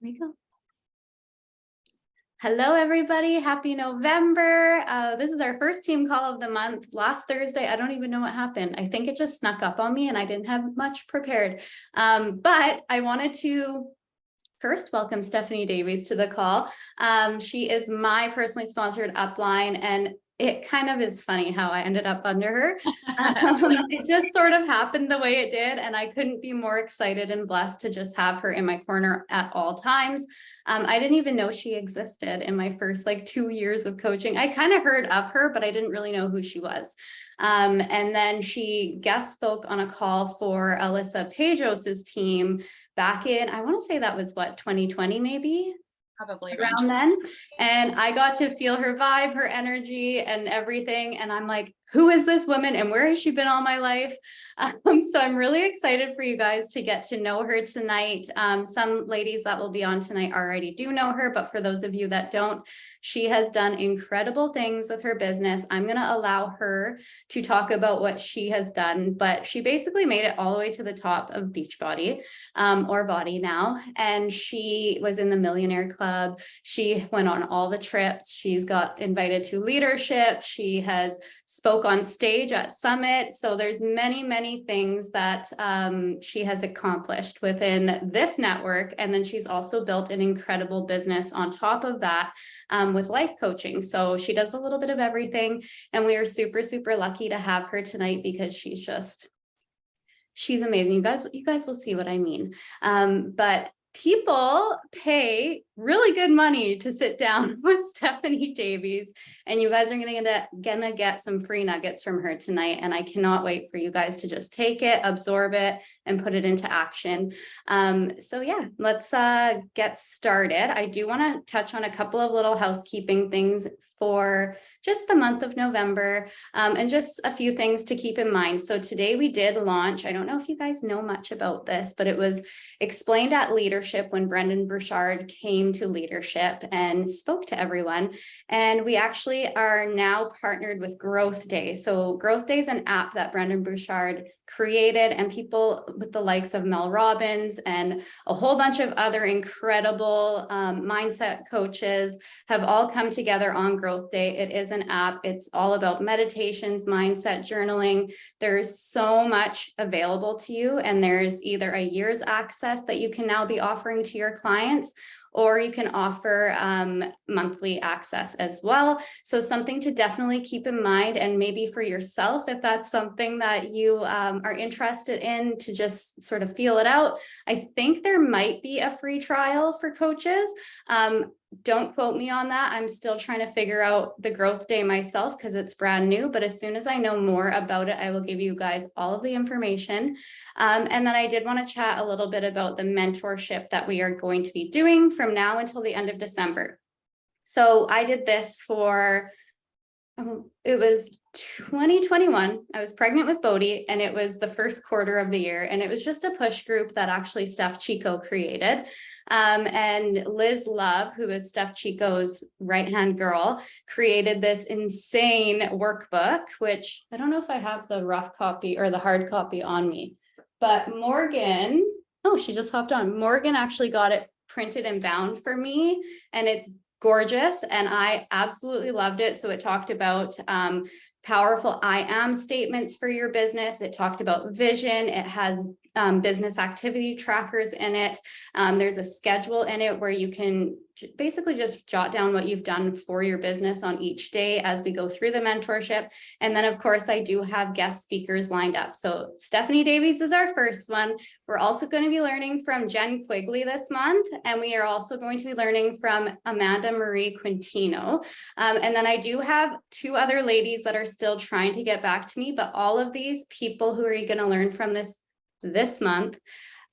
Here we go. Hello, everybody. Happy November. This is our first team call of the month. Last Thursday, I don't even know what happened. I think it just snuck up on me and I didn't have much prepared. But I wanted to first welcome Stephanie Davies to the call. She is my personally sponsored upline, and it kind of is funny how I ended up under her. It just sort of happened the way it did, and I couldn't be more excited and blessed to just have her in my corner at all times. I didn't even know she existed in my first 2 years of coaching. I kind of heard of her, but I didn't really know who she was. And then she guest spoke on a call for Alyssa Pejos's team back in, I want to say that was what, 2020 maybe? Probably around then. And I got to feel her vibe, her energy and everything. And I'm like, who is this woman and where has she been all my life? So I'm really excited for you guys to get to know her tonight. Some ladies that will be on tonight already do know her, but for those of you that don't, she has done incredible things with her business. I'm going to allow her to talk about what she has done, but she basically made it all the way to the top of Beachbody, or Body now. And she was in the Millionaire Club. She went on all the trips. She's got invited to leadership. She has spoke on stage at Summit. So there's many things that she has accomplished within this network. And then she's also built an incredible business on top of that, with life coaching. So she does a little bit of everything. And we are super lucky to have her tonight because she's amazing. You guys will see what I mean. But people pay really good money to sit down with Stephanie Davies, and you guys are gonna get some free nuggets from her tonight. And I cannot wait for you guys to just take it, absorb it, and put it into action. So yeah, let's get started. I do want to touch on a couple of little housekeeping things for just the month of November, and just a few things to keep in mind. So today we did launch, I don't know if you guys know much about this, but it was explained at leadership when Brendan Burchard came to leadership and spoke to everyone. And we actually are now partnered with Growth Day. So Growth Day is an app that Brendan Burchard created, and people with the likes of Mel Robbins and a whole bunch of other incredible mindset coaches have all come together on Growth Day. It is an app. It's all about meditations, mindset, journaling. There's so much available to you, and there's either a year's access that you can now be offering to your clients, or you can offer monthly access as well. So something to definitely keep in mind, and maybe for yourself, if that's something that you are interested in, to just sort of feel it out. I think there might be a free trial for coaches. Don't quote me on that. I'm still trying to figure out the Growth Day myself because it's brand new, but as soon as I know more about it, I will give you guys all of the information. And then I did want to chat a little bit about the mentorship that we are going to be doing from now until the end of December. So I did this for, it was 2021. I was pregnant with Bodhi, and it was the first quarter of the year. And it was just a push group that actually Steph Chico created. And Liz Love, who is Steph Chico's right-hand girl, created this insane workbook, which I don't know if I have the rough copy or the hard copy on me, but Morgan, oh, she just hopped on. Morgan actually got it printed and bound for me, and it's gorgeous, and I absolutely loved it. So it talked about powerful I am statements for your business. It talked about vision. It has business activity trackers in it. There's a schedule in it where you can basically just jot down what you've done for your business on each day as we go through the mentorship. And then, of course, I do have guest speakers lined up. So Stephanie Davies is our first one. We're also going to be learning from Jen Quigley this month, and we are also going to be learning from Amanda Marie Quintino. And then I do have two other ladies that are still trying to get back to me, but all of these people who are going to learn from this month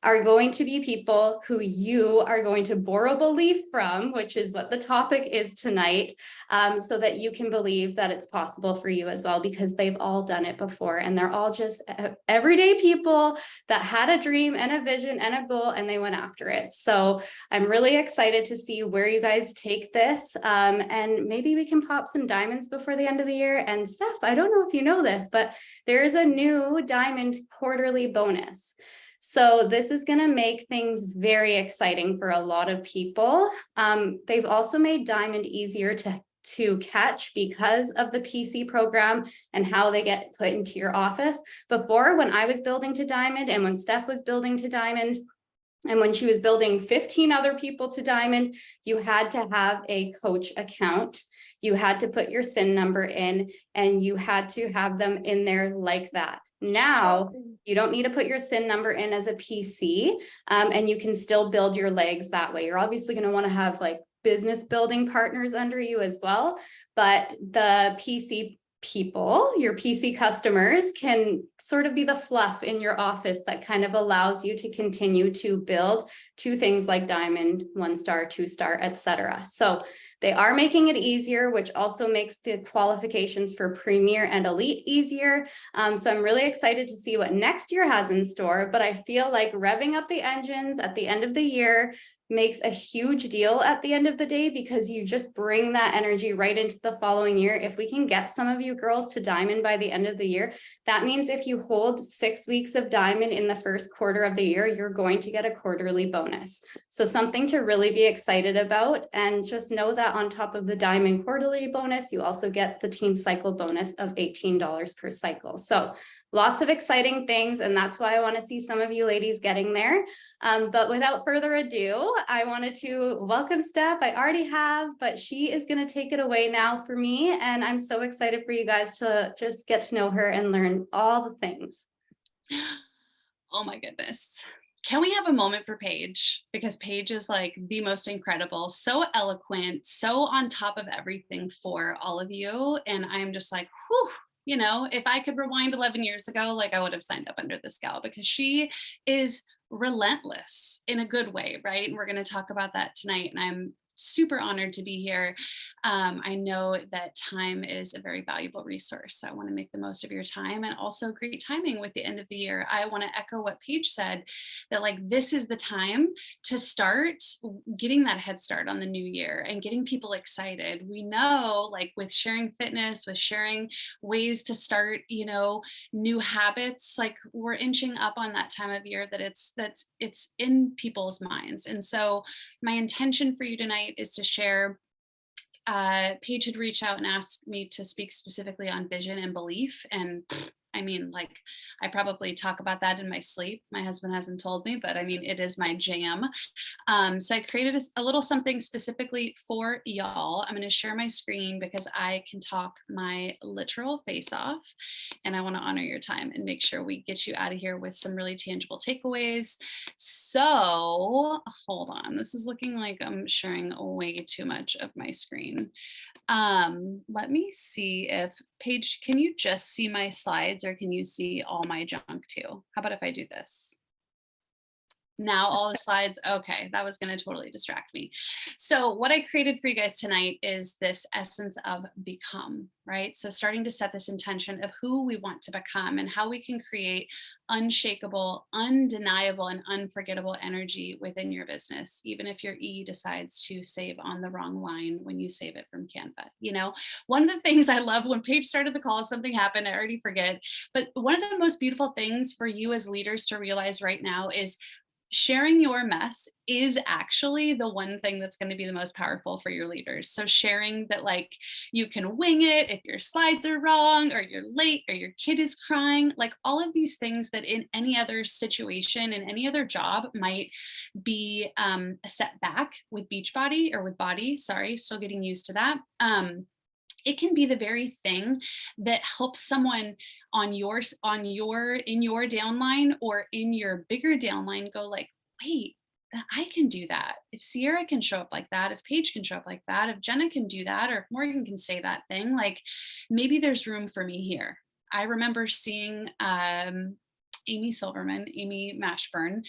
are going to be people who you are going to borrow belief from, which is what the topic is tonight, so that you can believe that it's possible for you as well, because they've all done it before, and they're all just everyday people that had a dream and a vision and a goal, and they went after it. So I'm really excited to see where you guys take this, and maybe we can pop some diamonds before the end of the year. And Steph, I don't know if you know this, but there's a new diamond quarterly bonus. So this is going to make things very exciting for a lot of people. They've also made diamond easier to catch because of the PC program and how they get put into your office. Before, when I was building to diamond and when Steph was building to diamond, and when she was building 15 other people to diamond, you had to have a coach account. You had to put your SIN number in, and you had to have them in there like that. Now, you don't need to put your SIN number in as a PC, and you can still build your legs that way. You're obviously going to want to have like business building partners under you as well, but the PC people, your PC customers, can sort of be the fluff in your office that kind of allows you to continue to build to things like diamond, 1-star, 2-star, etc. So they are making it easier, which also makes the qualifications for Premier and Elite easier. So I'm really excited to see what next year has in store, but I feel like revving up the engines at the end of the year makes a huge deal at the end of the day, because you just bring that energy right into the following year. If we can get some of you girls to diamond by the end of the year, that means if you hold 6 weeks of diamond in the first quarter of the year, you're going to get a quarterly bonus. So something to really be excited about. And just know that on top of the diamond quarterly bonus, you also get the team cycle bonus of $18 per cycle. So lots of exciting things, and that's why I want to see some of you ladies getting there. But without further ado, I wanted to welcome Steph. I already have, but she is going to take it away now for me. And I'm so excited for you guys to just get to know her and learn all the things. Oh my goodness. Can we have a moment for Paige? Because Paige is like the most incredible, so eloquent, so on top of everything for all of you. And I'm just like, whew. You know, if I could rewind 11 years ago, like I would have signed up under this gal, because she is relentless in a good way, right? And we're going to talk about that tonight. And I'm super honored to be here. I know that time is a very valuable resource. So I want to make the most of your time, and also great timing with the end of the year. I want to echo what Paige said, that like this is the time to start getting that head start on the new year and getting people excited. We know, like with sharing fitness, with sharing ways to start, you know, new habits, like we're inching up on that time of year that it's in people's minds. And so my intention for you tonight is to share. Paige had reached out and asked me to speak specifically on vision and belief. And I mean, like, I probably talk about that in my sleep. My husband hasn't told me, but I mean, it is my jam. So I created a little something specifically for y'all. I'm going to share my screen because I can talk my literal face off, and I want to honor your time and make sure we get you out of here with some really tangible takeaways. So hold on. This is looking like I'm sharing way too much of my screen. Let me see if Paige, can you just see my slides, or can you see all my junk too? How about if I do this? Now all the slides. Okay, that was going to totally distract me. So what I created for you guys tonight is this essence of become, right? So starting to set this intention of who we want to become and how we can create unshakable, undeniable, and unforgettable energy within your business, even if your E decides to save on the wrong line when you save it from Canva. You know, one of the things I love, when Paige started the call, something happened, I already forget, but one of the most beautiful things for you as leaders to realize right now is sharing your mess is actually the one thing that's going to be the most powerful for your leaders. So sharing that, like, you can wing it if your slides are wrong, or you're late, or your kid is crying, like all of these things that in any other situation, in any other job might be a setback with Beachbody, or with Body, sorry, still getting used to that. It can be the very thing that helps someone in your downline or in your bigger downline go like, wait, I can do that. If Sierra can show up like that, if Paige can show up like that, if Jenna can do that, or if Morgan can say that thing, like maybe there's room for me here. I remember seeing Amy Mashburn,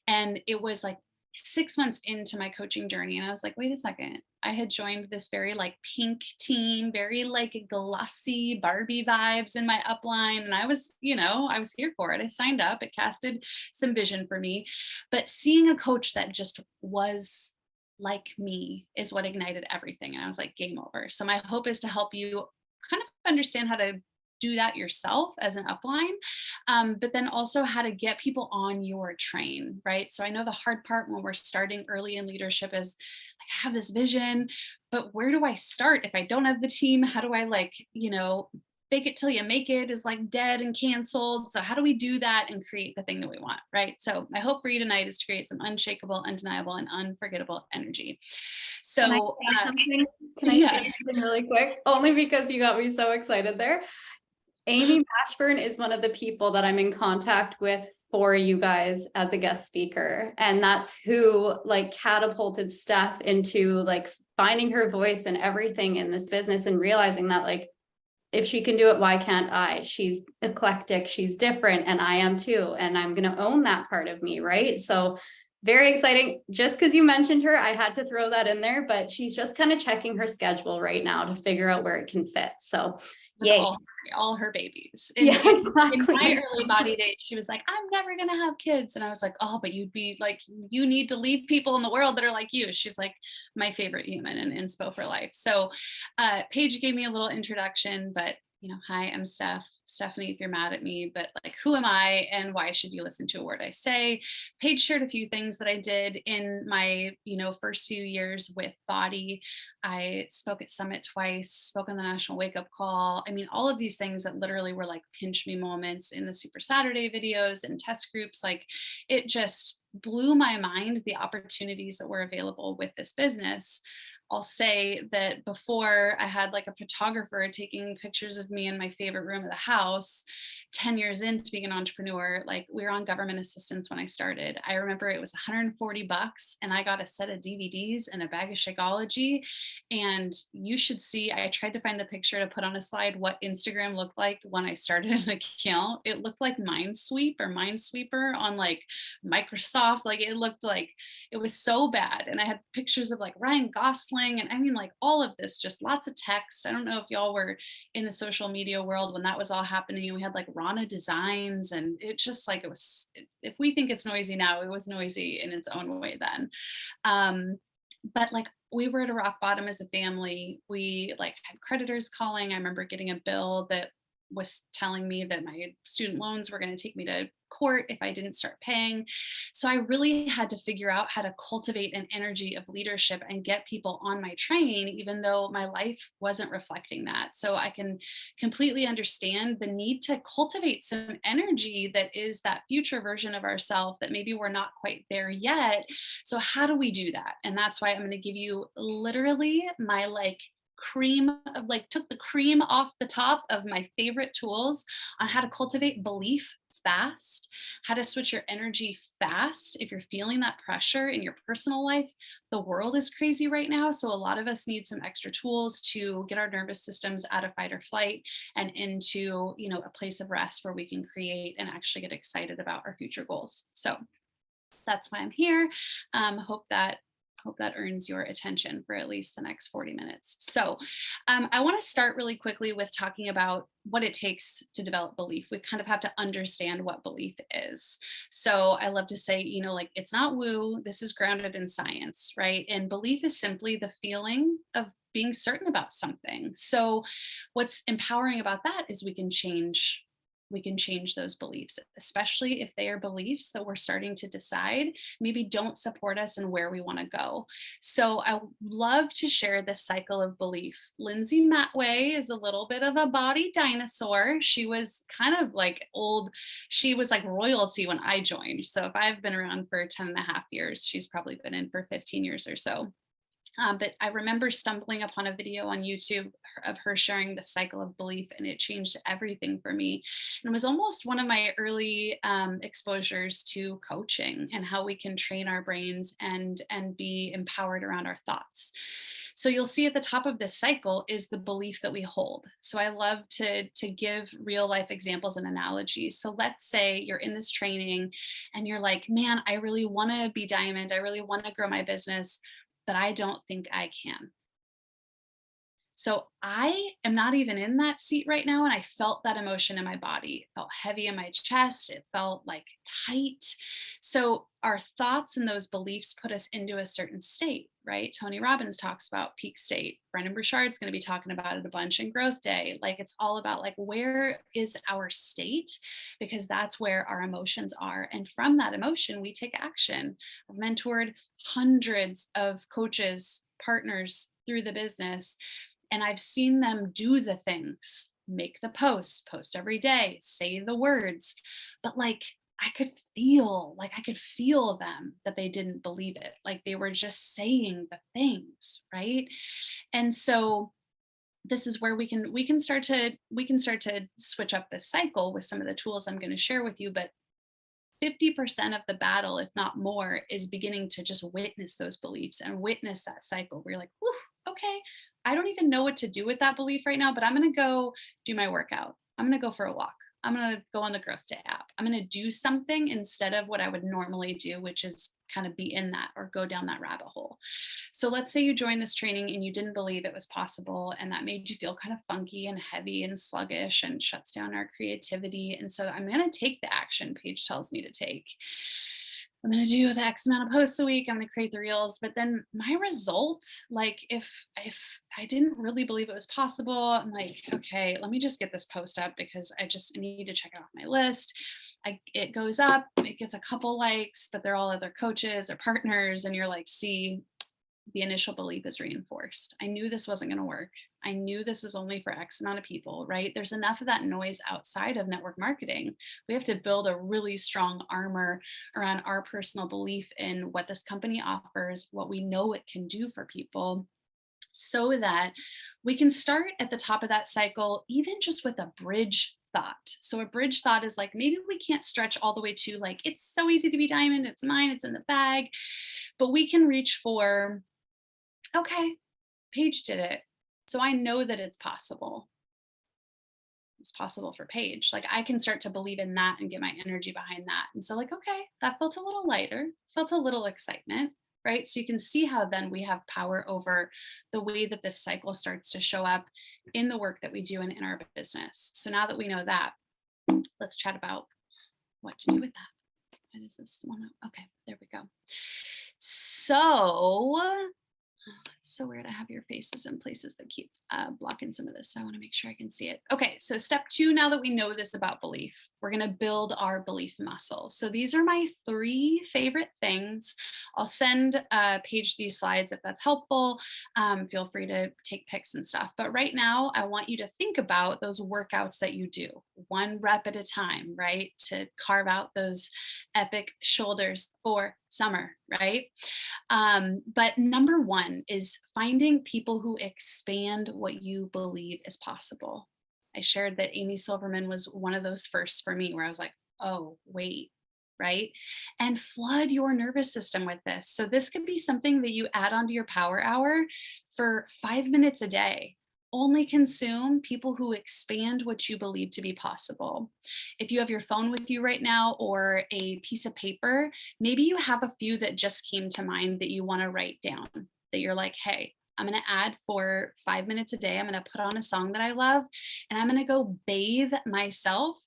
and it was like 6 months into my coaching journey, and I was like, wait a second, I had joined this very like pink team, very like glossy Barbie vibes in my upline, and I was, you know, I was here for it. I signed up, it casted some vision for me, but seeing a coach that just was like me is what ignited everything, and I was like, game over. So my hope is to help you kind of understand how to do that yourself as an upline, but then also how to get people on your train, right? So I know the hard part when we're starting early in leadership is like, I have this vision, but where do I start if I don't have the team? How do I like, fake it till you make it is like dead and canceled. So how do we do that and create the thing that we want, right? So my hope for you tonight is to create some unshakable, undeniable, and unforgettable energy. Can I So say something? Can I say yes. something really quick? Only because you got me so excited there. Amy Mashburn is one of the people that I'm in contact with for you guys as a guest speaker. And that's who like catapulted Steph into like finding her voice and everything in this business and realizing that like, if she can do it, why can't I? She's eclectic, she's different, and I am too. And I'm going to own that part of me, right? So very exciting. Just because you mentioned her, I had to throw that in there, but she's just kind of checking her schedule right now to figure out where it can fit. So With yay. all her babies. Yeah, In exactly. my early body days, she was like, I'm never going to have kids. And I was like, oh, but you'd be like, you need to leave people in the world that are like you. She's like my favorite human and inspo for life. So Paige gave me a little introduction, but hi, I'm Stephanie, if you're mad at me, but like, who am I and why should you listen to a word I say? Paige shared a few things that I did in my, first few years with Body. I spoke at Summit twice, spoke on the National Wake Up Call. I mean, all of these things that literally were like pinch me moments in the Super Saturday videos and test groups. Like it just blew my mind, the opportunities that were available with this business. I'll say that before I had like a photographer taking pictures of me in my favorite room of the house, 10 years into being an entrepreneur, like we were on government assistance when I started. I remember it was $140 and I got a set of DVDs and a bag of Shakeology. And you should see, I tried to find the picture to put on a slide what Instagram looked like when I started an account. It looked like Minesweeper on like Microsoft. Like it looked like it was so bad. And I had pictures of like Ryan Gosling and I mean like all of this, just lots of text. I don't know if y'all were in the social media world when that was all happening. We had like Rana Designs and it just like, it was, if we think it's noisy now, it was noisy in its own way then. But like we were at a rock bottom as a family. We like had creditors calling. I remember getting a bill that was telling me that my student loans were going to take me to court if I didn't start paying. So I really had to figure out how to cultivate an energy of leadership and get people on my train, even though my life wasn't reflecting that. So I can completely understand the need to cultivate some energy that is that future version of ourselves that maybe we're not quite there yet. So how do we do that? And that's why I'm going to give you literally my like cream of like took the cream off the top of my favorite tools on how to cultivate belief fast, how to switch your energy fast if you're feeling that pressure in your personal life. The world is crazy right now, so a lot of us need some extra tools to get our nervous systems out of fight or flight and into a place of rest where we can create and actually get excited about our future goals. So that's why I'm here. Hope that earns your attention for at least the next 40 minutes. So I want to start really quickly with talking about what it takes to develop belief. We kind of have to understand what belief is. So I love to say, like it's not woo, this is grounded in science, right? And belief is simply the feeling of being certain about something. So what's empowering about that is we can change those beliefs, especially if they are beliefs that we're starting to decide maybe don't support us in where we want to go. So I love to share this cycle of belief. Lindsay Matway is a little bit of a body dinosaur. She was kind of like old. She was like royalty when I joined. So if I've been around for 10 and a half years, she's probably been in for 15 years or so. But I remember stumbling upon a video on YouTube of her sharing the cycle of belief, and it changed everything for me. And it was almost one of my early exposures to coaching and how we can train our brains and be empowered around our thoughts. So you'll see at the top of this cycle is the belief that we hold. So I love to give real life examples and analogies. So let's say you're in this training and you're like, man, I really want to be diamond. I really want to grow my business, but I don't think I can. So I am not even in that seat right now. And I felt that emotion in my body. It felt heavy in my chest. It felt like tight. So our thoughts and those beliefs put us into a certain state, right? Tony Robbins talks about peak state. Brendan Burchard's going to be talking about it a bunch in Growth Day. Like it's all about like, where is our state? Because that's where our emotions are. And from that emotion, we take action. I've mentored hundreds of coaches, partners through the business, and I've seen them do the things, make the posts, post every day, say the words, but like I could feel them that they didn't believe it. Like they were just saying the things, right? And so this is where we can start to switch up this cycle with some of the tools I'm going to share with you. But 50% of the battle, if not more, is beginning to just witness those beliefs and witness that cycle where you're like, whew, okay, I don't even know what to do with that belief right now, but I'm going to go do my workout. I'm going to go for a walk. I'm going to go on the Growth Day app. I'm going to do something instead of what I would normally do, which is kind of be in that or go down that rabbit hole. So let's say you joined this training and you didn't believe it was possible, and that made you feel kind of funky and heavy and sluggish and shuts down our creativity. And so I'm going to take the action Paige tells me to take. I'm going to do the X amount of posts a week. I'm going to create the reels. But then my result, like if I didn't really believe it was possible, I'm like, okay, let me just get this post up because I need to check it off my list. It goes up, it gets a couple likes, but they're all other coaches or partners. And you're like, see, the initial belief is reinforced. I knew this wasn't going to work. I knew this was only for X amount of people, right? There's enough of that noise outside of network marketing. We have to build a really strong armor around our personal belief in what this company offers, what we know it can do for people, so that we can start at the top of that cycle, even just with a bridge thought. So a bridge thought is like, maybe we can't stretch all the way to like, it's so easy to be diamond, it's mine, it's in the bag, but we can reach for, okay, Paige did it. So I know that it's possible. It's possible for Paige. Like I can start to believe in that and get my energy behind that. And so, like, okay, that felt a little lighter, felt a little excitement, right? So you can see how then we have power over the way that this cycle starts to show up in the work that we do and in our business. So now that we know that, let's chat about what to do with that. What is this one? Okay, there we go. So it's so weird. I have your faces in places that keep blocking some of this. So I want to make sure I can see it. Okay, so step 2, now that we know this about belief, we're going to build our belief muscle. So these are my 3 favorite things. I'll send Paige these slides if that's helpful. Feel free to take pics and stuff. But right now, I want you to think about those workouts that you do, 1 rep at a time, right? To carve out those epic shoulders for summer, right? But number 1 is finding people who expand what you believe is possible. I shared that Amy Silverman was one of those first for me, where I was like, oh, wait, right? And flood your nervous system with this. So this could be something that you add onto your power hour for 5 minutes a day. Only consume people who expand what you believe to be possible. If you have your phone with you right now or a piece of paper, maybe you have a few that just came to mind that you want to write down, that you're like, hey, I'm going to add for 5 minutes a day. I'm going to put on a song that I love and I'm going to go bathe myself.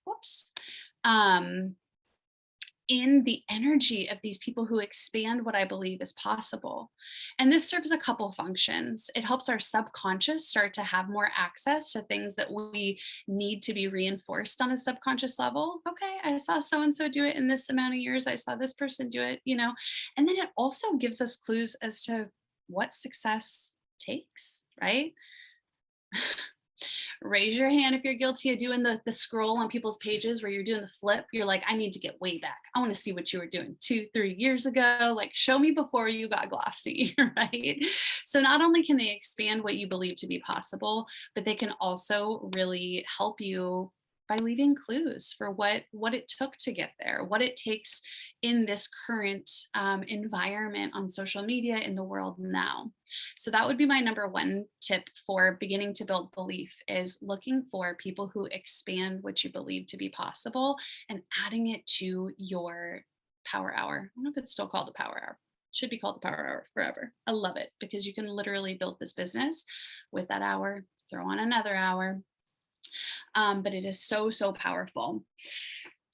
In the energy of these people who expand what I believe is possible. And this serves a couple functions. It helps our subconscious start to have more access to things that we need to be reinforced on a subconscious level. Okay, I saw so-and-so do it in this amount of years. I saw this person do it, And then it also gives us clues as to what success takes, right? Raise your hand if you're guilty of doing the scroll on people's pages where you're doing the flip. You're like, I need to get way back. I want to see what you were doing 2-3 years ago. Like, show me before you got glossy, right? So not only can they expand what you believe to be possible, but they can also really help you by leaving clues for what it took to get there, what it takes in this current environment on social media in the world now. So that would be my number 1 tip for beginning to build belief, is looking for people who expand what you believe to be possible and adding it to your power hour. I don't know if it's still called a power hour. Should be called the power hour forever. I love it because you can literally build this business with that hour, throw on another hour. But it is so, so powerful.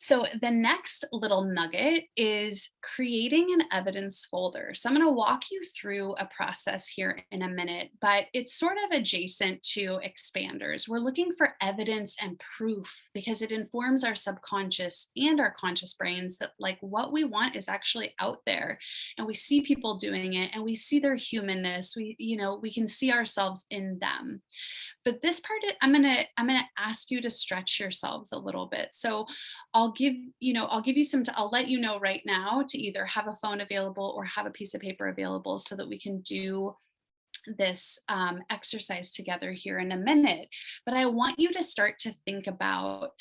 So the next little nugget is creating an evidence folder. So I'm going to walk you through a process here in a minute, but it's sort of adjacent to expanders. We're looking for evidence and proof because it informs our subconscious and our conscious brains that like what we want is actually out there, and we see people doing it and we see their humanness. We can see ourselves in them. But this part, I'm gonna ask you to stretch yourselves a little bit. So I'll give you I'll let you know right now to either have a phone available or have a piece of paper available so that we can do this exercise together here in a minute. But I want you to start to think about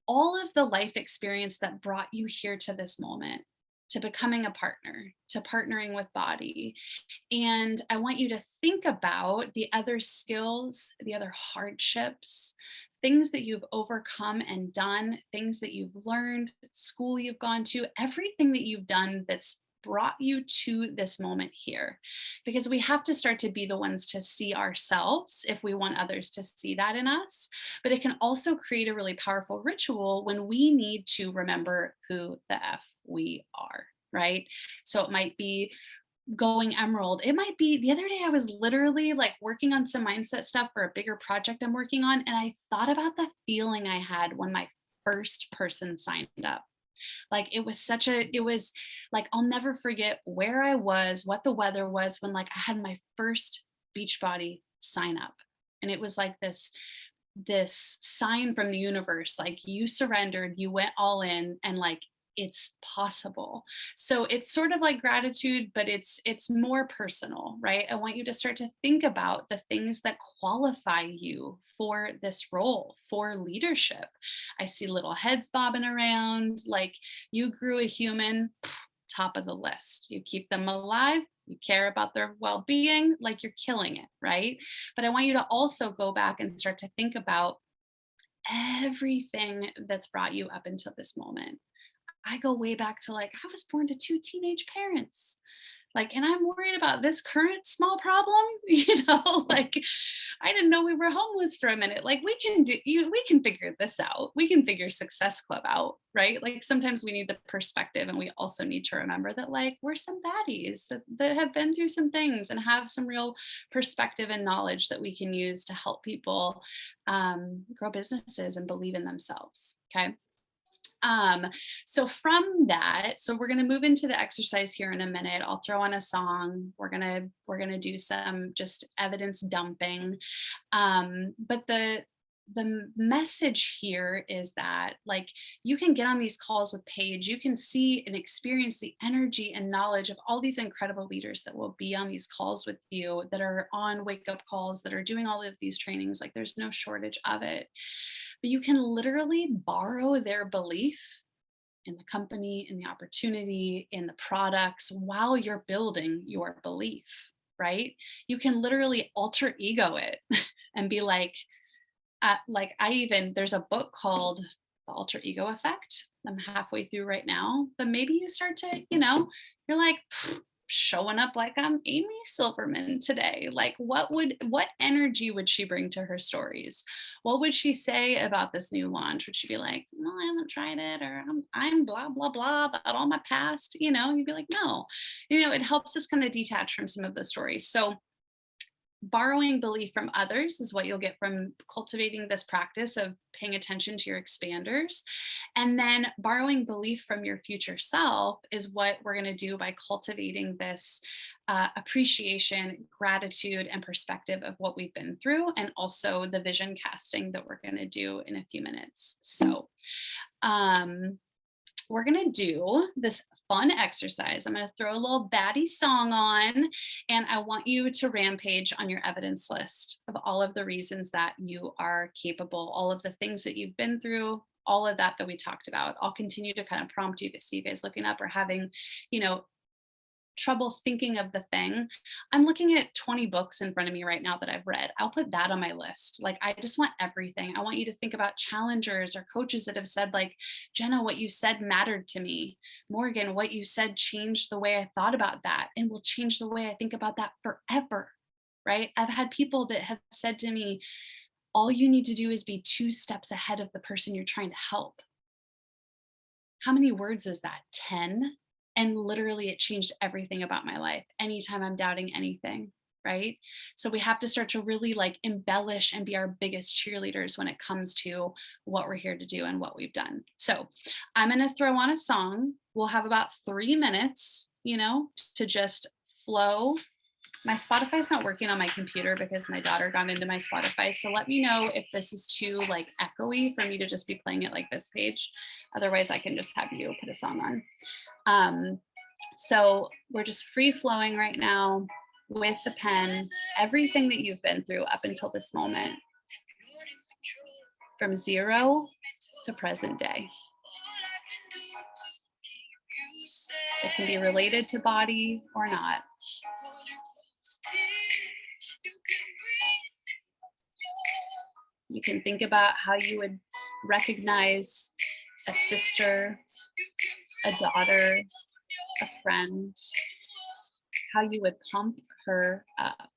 all of the life experience that brought you here to this moment, to becoming a partner, to partnering with body. And I want you to think about the other skills, the other hardships, things that you've overcome and done, things that you've learned, school you've gone to, everything that you've done that's brought you to this moment here. Because we have to start to be the ones to see ourselves if we want others to see that in us. But it can also create a really powerful ritual when we need to remember who the F we are, right? So it might be going emerald. It might be the other day I was literally like working on some mindset stuff for a bigger project I'm working on. And I thought about the feeling I had when my first person signed up. Like it was like, I'll never forget where I was, what the weather was when like I had my first Beachbody sign up. And it was like this sign from the universe, like you surrendered, you went all in, and like it's possible. So it's sort of like gratitude, but it's more personal, right? I want you to start to think about the things that qualify you for this role, for leadership. I see little heads bobbing around, like you grew a human, top of the list. You keep them alive, you care about their well-being, like you're killing it, right? But I want you to also go back and start to think about everything that's brought you up until this moment. I go way back to like, I was born to two teenage parents. Like, and I'm worried about this current small problem, like I didn't know we were homeless for a minute. Like we can figure this out. We can figure Success Club out, right? Like sometimes we need the perspective, and we also need to remember that like we're some baddies that have been through some things and have some real perspective and knowledge that we can use to help people grow businesses and believe in themselves. Okay. So from that, so we're going to move into the exercise here in a minute. I'll throw on a song. We're going to do some just evidence dumping. But the message here is that like you can get on these calls with Paige, you can see and experience the energy and knowledge of all these incredible leaders that will be on these calls with you, that are on wake up calls, that are doing all of these trainings. Like there's no shortage of it. But you can literally borrow their belief in the company, in the opportunity, in the products while you're building your belief, right? You can literally alter ego it and be like there's a book called The Alter Ego Effect. I'm halfway through right now, but maybe you start to, you're like, showing up like I'm Amy Silverman today. Like what energy would she bring to her stories? What would she say about this new launch? Would she be like, well, I haven't tried it, or I'm blah, blah, blah about all my past, you'd be like, no, it helps us kind of detach from some of the stories. So borrowing belief from others is what you'll get from cultivating this practice of paying attention to your expanders. And then borrowing belief from your future self is what we're going to do by cultivating this appreciation, gratitude, and perspective of what we've been through, and also the vision casting that we're going to do in a few minutes. So, we're going to do this fun exercise. I'm going to throw a little baddie song on, and I want you to rampage on your evidence list of all of the reasons that you are capable, all of the things that you've been through, all of that we talked about. I'll continue to kind of prompt you to see you guys looking up or having, trouble thinking of the thing, I'm looking at 20 books in front of me right now that I've read. I'll put that on my list. Like, I just want everything. I want you to think about challengers or coaches that have said, like, Jenna, what you said mattered to me. Morgan, what you said changed the way I thought about that and will change the way I think about that forever. Right? I've had people that have said to me, all you need to do is be 2 steps ahead of the person you're trying to help. How many words is that? 10? And literally it changed everything about my life anytime I'm doubting anything, right? So we have to start to really like embellish and be our biggest cheerleaders when it comes to what we're here to do and what we've done. So I'm going to throw on a song. We'll have about 3 minutes, to just flow. My Spotify's not working on my computer because my daughter got into my Spotify. So let me know if this is too like echoey for me to just be playing it like this page. Otherwise, I can just have you put a song on. So we're just free flowing right now with the pen, everything that you've been through up until this moment, from 0 to present day. It can be related to body or not. You can think about how you would recognize a sister, a daughter, a friend, how you would pump her up.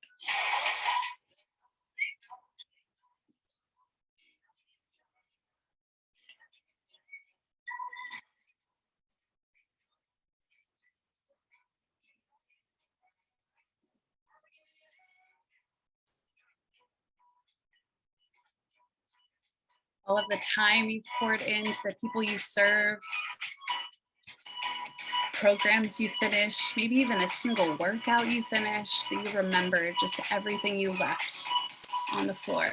All of the time you've poured into the people you serve, programs you finished, maybe even a single workout you finished, that you remember just everything you left on the floor.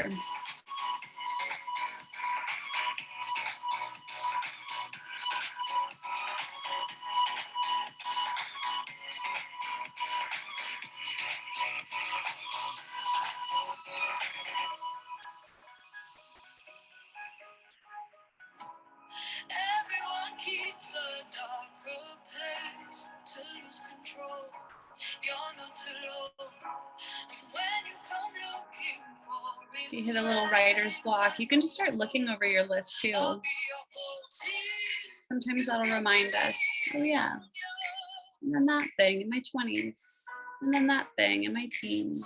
Everyone keeps a darker place to lose control. You're not alone. And when you come looking for me, If you hit a little writer's block, you can just start looking over your list too. Sometimes that'll remind us, oh yeah, and then that thing in my 20s, and then that thing in my teens.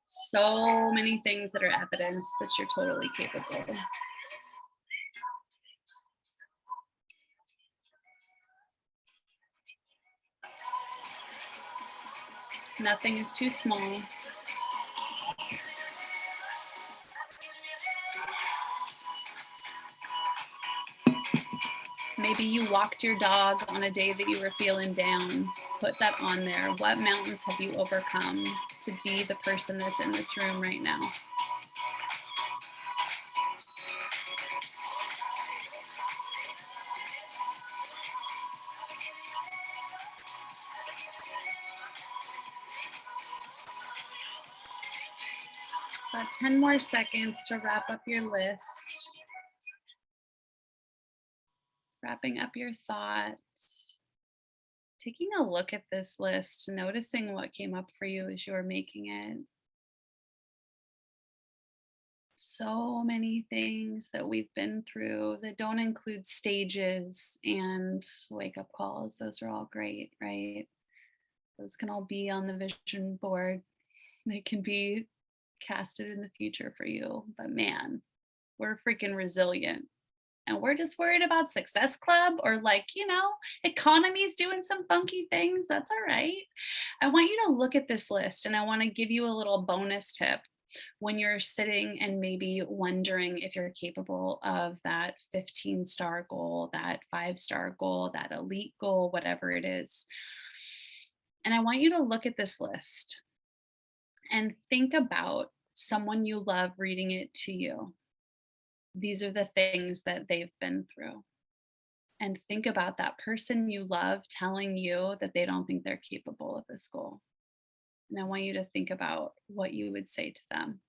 So many things that are evidence that you're totally capable. Nothing is too small. Maybe you walked your dog on a day that you were feeling down. Put that on there. What mountains have you overcome to be the person that's in this room right now? About 10 more seconds to wrap up your list. Wrapping up your thoughts. Taking a look at this list, noticing what came up for you as you were making it. So many things that we've been through that don't include stages and wake up calls. Those are all great, right? Those can all be on the vision board. They can be casted in the future for you. But man, we're freaking resilient. And we're just worried about Success Club or economy's doing some funky things. That's all right. I want you to look at this list and I want to give you a little bonus tip when you're sitting and maybe wondering if you're capable of that 15-star goal, that 5-star goal, that elite goal, whatever it is. And I want you to look at this list and think about someone you love reading it to you. These are the things that they've been through. And think about that person you love telling you that they don't think they're capable of this goal. And I want you to think about what you would say to them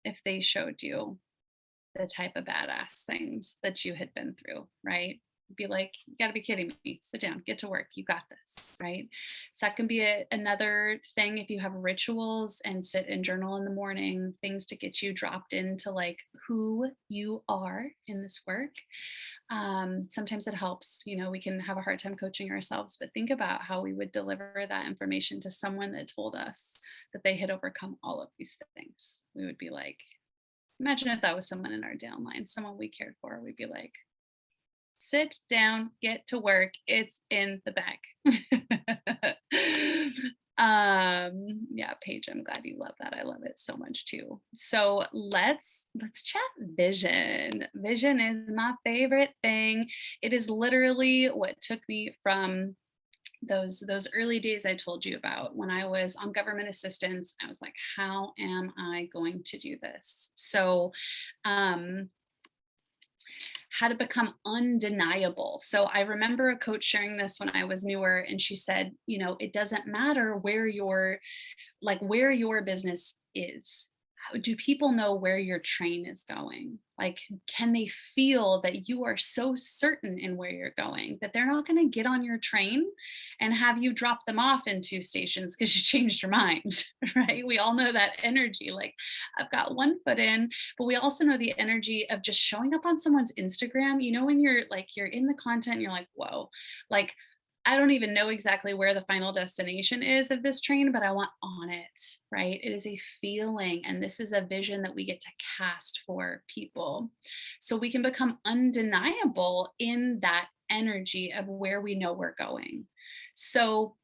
if they showed you the type of badass things that you had been through, right? Be like, you got to be kidding me. Sit down, get to work. You got this, right? So that can be another thing. If you have rituals and sit and journal in the morning, things to get you dropped into like who you are in this work. Sometimes it helps, we can have a hard time coaching ourselves, but think about how we would deliver that information to someone that told us that they had overcome all of these things. We would be like, imagine if that was someone in our downline, someone we cared for. We'd be like, sit down, get to work. It's in the bag. Yeah, Paige, I'm glad you love that. I love it so much too. So let's chat vision. Vision is my favorite thing. It is literally what took me from those early days I told you about when I was on government assistance. I was like, how am I going to do this? So how to become undeniable. So I remember a coach sharing this when I was newer, and she said, it doesn't matter where your business is. Do people know where your train is going? Like, can they feel that you are so certain in where you're going that they're not going to get on your train and have you drop them off in 2 stations because you changed your mind, right? We all know that energy. Like, I've got one foot in, but we also know the energy of just showing up on someone's Instagram. When you're in the content, and you're like, whoa, like, I don't even know exactly where the final destination is of this train, but I want on it, right? It is a feeling, and this is a vision that we get to cast for people. So we can become undeniable in that energy of where we know we're going. So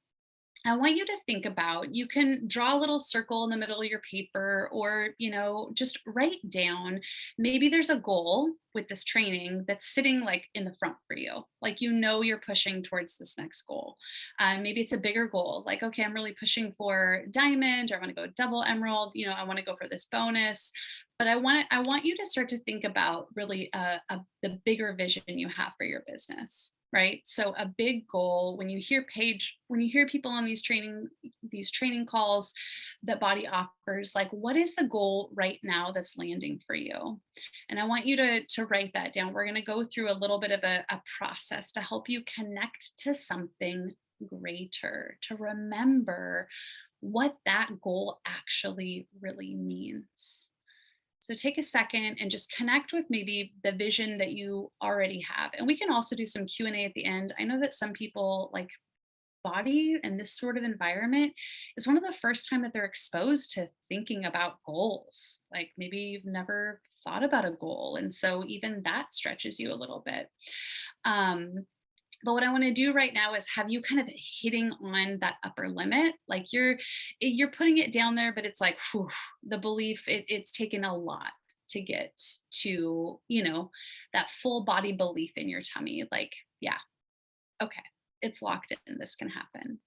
I want you to think about, you can draw a little circle in the middle of your paper, or, just write down, maybe there's a goal with this training that's sitting like in the front for you. Like, you're pushing towards this next goal. Maybe it's a bigger goal. Like, okay, I'm really pushing for diamond, or I want to go double emerald. I want to go for this bonus. But I want you to start to think about really the bigger vision you have for your business, right? So a big goal, when you hear people on these training calls that Body offers, like, what is the goal right now that's landing for you? And I want you to write that down. We're going to go through a little bit of a process to help you connect to something greater, to remember what that goal actually really means. So take a second and just connect with maybe the vision that you already have. And we can also do some Q&A at the end. I know that some people, like, body and this sort of environment is one of the first time that they're exposed to thinking about goals. Like, maybe you've never thought about a goal. And so even that stretches you a little bit. But what I want to do right now is have you kind of hitting on that upper limit. Like, you're putting it down there, but it's like, whew, the belief, it's taken a lot to get to, that full body belief in your tummy. Like, yeah, okay, it's locked in. This can happen.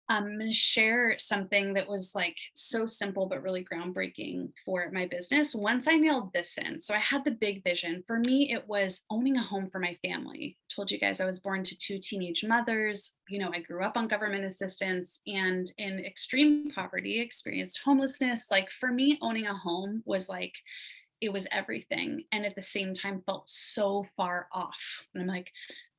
I'm going to share something that was like so simple, but really groundbreaking for my business. Once I nailed this in, so I had the big vision. For me, it was owning a home for my family. I told you guys I was born to 2 teenage mothers. I grew up on government assistance and in extreme poverty, experienced homelessness. Like, for me, owning a home was like, it was everything. And at the same time felt so far off. And I'm like,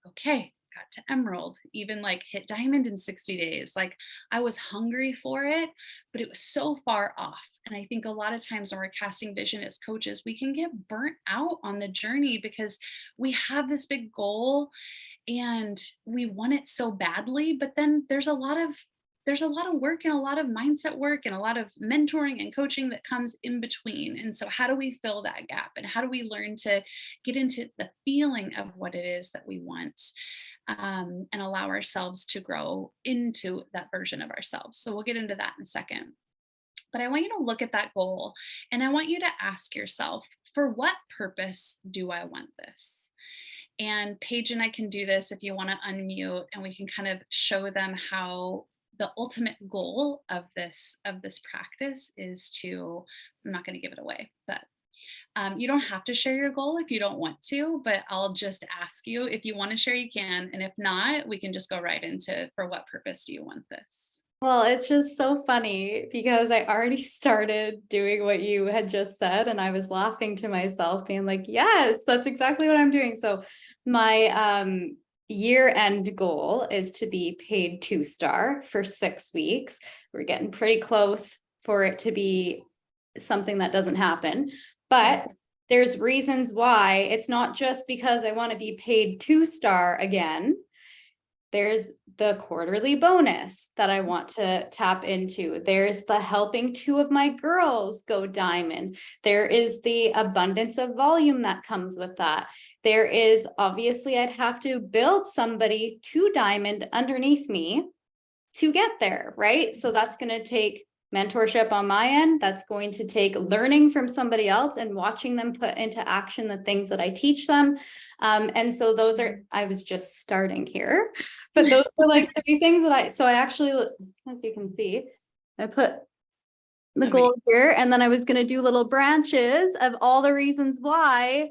okay, got to emerald, even like hit diamond in 60 days. Like, I was hungry for it, but it was so far off. And I think a lot of times when we're casting vision as coaches, we can get burnt out on the journey because we have this big goal and we want it so badly, but then there's a lot of work and a lot of mindset work and a lot of mentoring and coaching that comes in between. And so how do we fill that gap? And how do we learn to get into the feeling of what it is that we want? And allow ourselves to grow into that version of ourselves. So we'll get into that in a second. But I want you to look at that goal and I want you to ask yourself, for what purpose do I want this? And Paige and I can do this if you want to unmute, and we can kind of show them how the ultimate goal of this practice is to, I'm not going to give it away, but you don't have to share your goal if you don't want to, but I'll just ask you, if you want to share, you can. And if not, we can just go right into, for what purpose do you want this? Well, it's just so funny because I already started doing what you had just said, and I was laughing to myself being like, yes, that's exactly what I'm doing. So my year end goal is to be paid 2-star for 6 weeks. We're getting pretty close for it to be something that doesn't happen, but there's reasons why. It's not just because I want to be paid 2-star again. There's the quarterly bonus that I want to tap into. There's the helping 2 of my girls go diamond. There is the abundance of volume that comes with that. There is, obviously, I'd have to build somebody to diamond underneath me to get there, right? So that's going to take mentorship on my end. That's going to take learning from somebody else and watching them put into action the things that I teach them. And so those are, I was just starting here, but those were like 3 things that I actually, as you can see, I put the goal here, and then I was going to do little branches of all the reasons why,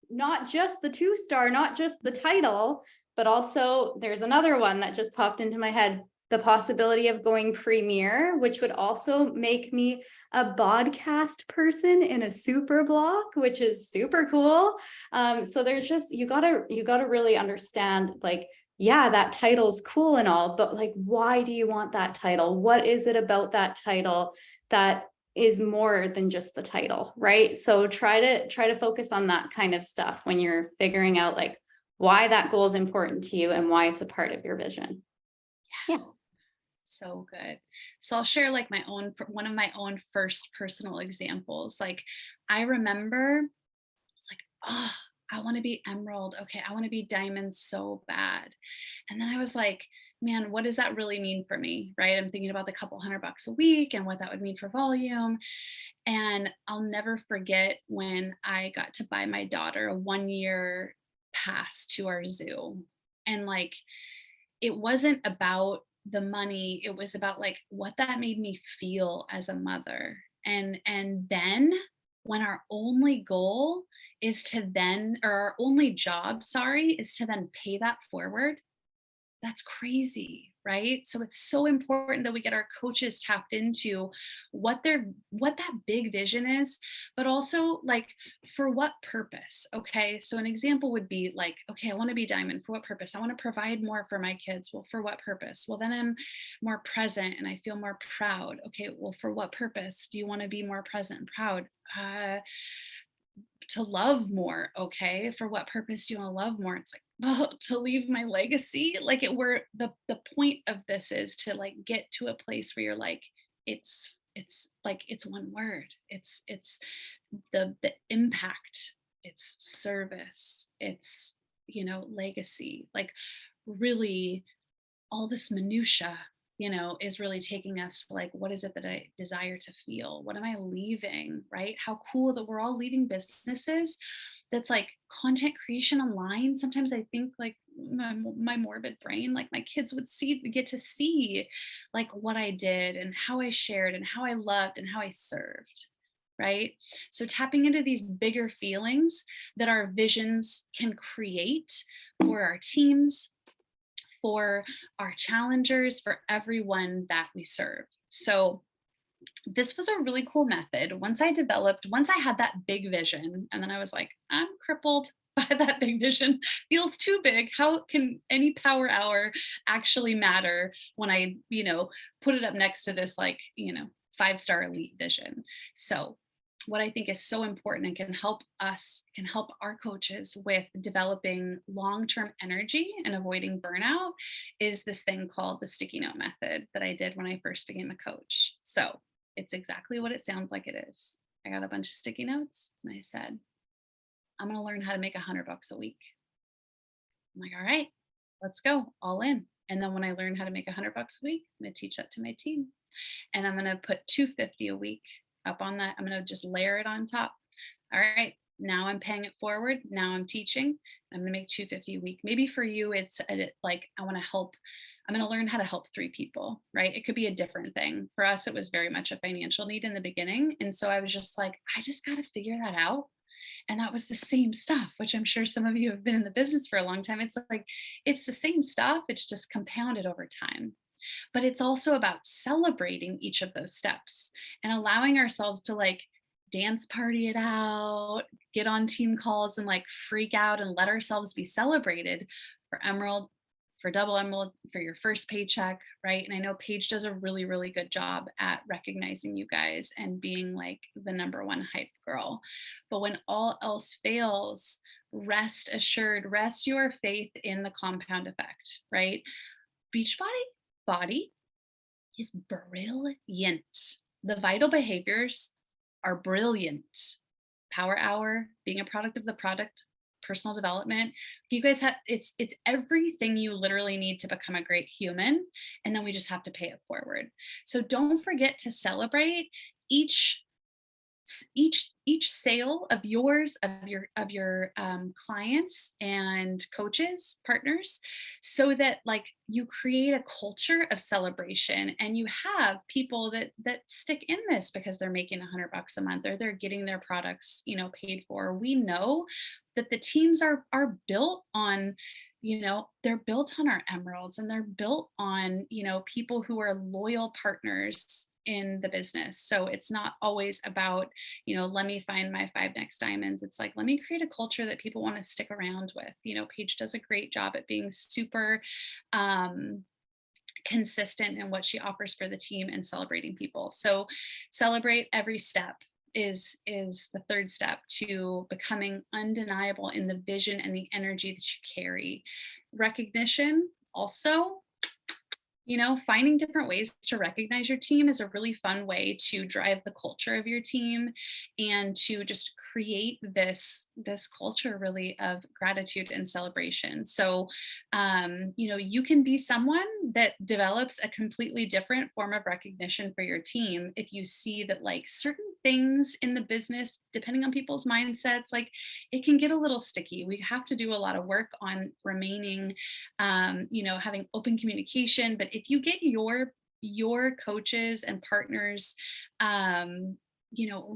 not just the 2-star, not just the title, but also there's another one that just popped into my head. The possibility of going premier, which would also make me a podcast person in a super block, which is super cool. So there's just, you gotta really understand, like, yeah, that title's cool and all, but like, why do you want that title? What is it about that title that is more than just the title, right? So try to focus on that kind of stuff when you're figuring out like why that goal is important to you and why it's a part of your vision. Yeah. So good. So I'll share like one of my own first personal examples. Like I remember it's like, oh, I want to be emerald. Okay. I want to be diamond so bad. And then I was like, man, what does that really mean for me? Right. I'm thinking about the couple $100 a week and what that would mean for volume. And I'll never forget when I got to buy my daughter a 1-year pass to our zoo. And like, it wasn't about the money, it was about like what that made me feel as a mother. And then when our only goal is to then, or our only job, sorry, is to then pay that forward, that's crazy, right? So it's so important that we get our coaches tapped into what that big vision is, but also like for what purpose. Okay. So an example would be like, okay, I want to be diamond. For what purpose? I want to provide more for my kids. Well, for what purpose? Well, then I'm more present and I feel more proud. Okay. Well, for what purpose do you want to be more present and proud? To love more. Okay. For what purpose do you want to love more? It's like, well, to leave my legacy. Like the point of this is to like get to a place where you're like, it's like, it's one word. It's the impact, it's service, it's, legacy, like really all this minutia, is really taking us to like, what is it that I desire to feel? What am I leaving? Right? How cool that we're all leaving businesses that's like content creation online. Sometimes I think like my morbid brain, like my kids would get to see like what I did and how I shared and how I loved and how I served. Right? So tapping into these bigger feelings that our visions can create for our teams, for our challengers, for everyone that we serve. So this was a really cool method. Once I had that big vision, and then I was like, I'm crippled by that big vision, feels too big. How can any power hour actually matter when I, put it up next to this, like, 5-star elite vision? So what I think is so important and can help our coaches with developing long-term energy and avoiding burnout is this thing called the sticky note method that I did when I first became a coach. So it's exactly what it sounds like it is. I got a bunch of sticky notes and I said, I'm going to learn how to make $100 a week. I'm like, all right, let's go all in. And then when I learn how to make $100 a week, I'm going to teach that to my team. And I'm going to put $250 a week up on that. I'm going to just layer it on top. All right. Now I'm paying it forward. Now I'm teaching. I'm going to make $250 a week. Maybe for you, it's like, I'm going to learn how to help 3 people, right? It could be a different thing. For us, it was very much a financial need in the beginning. And so I was just like, I just got to figure that out. And that was the same stuff, which I'm sure some of you have been in the business for a long time. It's like, it's the same stuff. It's just compounded over time. But it's also about celebrating each of those steps and allowing ourselves to like dance party it out, get on team calls and like freak out and let ourselves be celebrated for Emerald, for double Emerald, for your first paycheck, right? And I know Paige does a really, really good job at recognizing you guys and being like the #1 hype girl. But when all else fails, rest assured, rest your faith in the compound effect, right? Beachbody is brilliant. The vital behaviors are brilliant. Power hour, being a product of the product, personal development. You guys have it's everything you literally need to become a great human, and then we just have to pay it forward. So don't forget to celebrate each each sale of yours, of your clients and coaches, partners, so that like you create a culture of celebration, and you have people that stick in this because they're making $100 a month, or they're getting their products, paid for. We know that the teams are built on, they're built on our emeralds, and they're built on, people who are loyal partners in the business. So it's not always about, let me find my 5 next diamonds. It's like, let me create a culture that people want to stick around with. Paige does a great job at being super consistent in what she offers for the team and celebrating people. So celebrate every step is the third step to becoming undeniable in the vision and the energy that you carry. Recognition also, finding different ways to recognize your team is a really fun way to drive the culture of your team and to just create this culture really of gratitude and celebration. So, you can be someone that develops a completely different form of recognition for your team if you see that like certain things in the business, depending on people's mindsets, like it can get a little sticky. We have to do a lot of work on remaining, having open communication. But if you get your coaches and partners,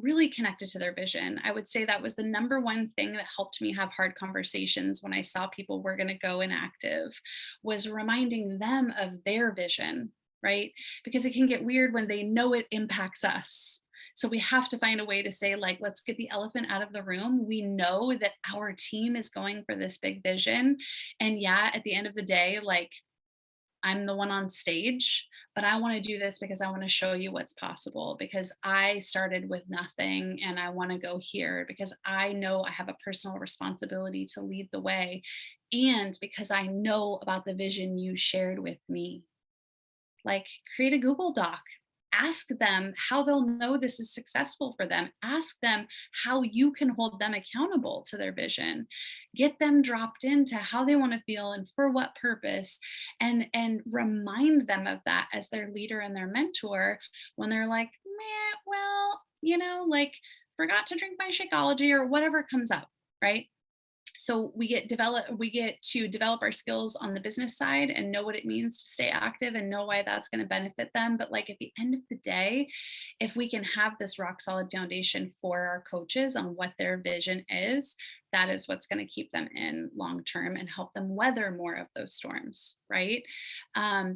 really connected to their vision, I would say that was the #1 thing that helped me have hard conversations when I saw people were going to go inactive, was reminding them of their vision, right? Because it can get weird when they know it impacts us. So we have to find a way to say, like, let's get the elephant out of the room. We know that our team is going for this big vision. And yeah, at the end of the day, like, I'm the one on stage, but I want to do this because I want to show you what's possible, because I started with nothing and I want to go here, because I know I have a personal responsibility to lead the way, and because I know about the vision you shared with me. Like, create a Google Doc. Ask them how they'll know this is successful for them. Ask them how you can hold them accountable to their vision. Get them dropped into how they want to feel and for what purpose, and remind them of that as their leader and their mentor when they're like, meh, well, like forgot to drink my Shakeology or whatever comes up, right? So we get to develop our skills on the business side and know what it means to stay active and know why that's going to benefit them. But like at the end of the day, if we can have this rock solid foundation for our coaches on what their vision is, that is what's going to keep them in long term and help them weather more of those storms, right?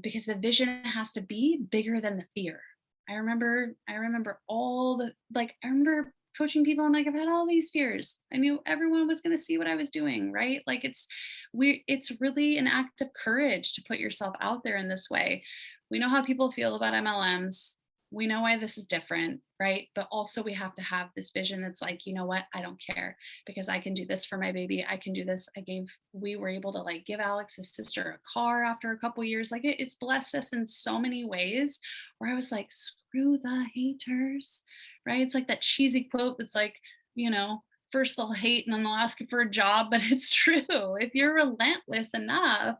Because the vision has to be bigger than the fear. I remember I remember coaching people. I'm like, I've had all these fears. I knew everyone was going to see what I was doing, right? Like it's really an act of courage to put yourself out there in this way. We know how people feel about MLMs. We know why this is different, right? But also we have to have this vision that's like, you know what? I don't care, because I can do this for my baby. I can do this. We were able to like give Alex's sister a car after a couple years. Like it's blessed us in so many ways where I was like, screw the haters, right? It's like that cheesy quote that's like, first they'll hate and then they'll ask you for a job, but it's true. If you're relentless enough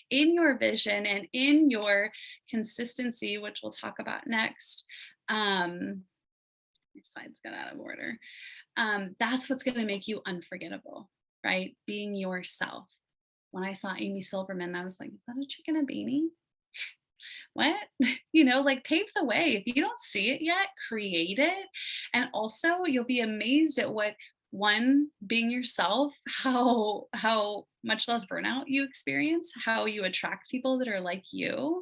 in your vision and in your consistency, which we'll talk about next, my slides got out of order. That's what's going to make you unforgettable, right? Being yourself. When I saw Amy Silverman, I was like, is that a chicken and beanie? What? Like pave the way. If you don't see it yet, create it. And also you'll be amazed at what, one, being yourself, how much less burnout you experience, how you attract people that are like you,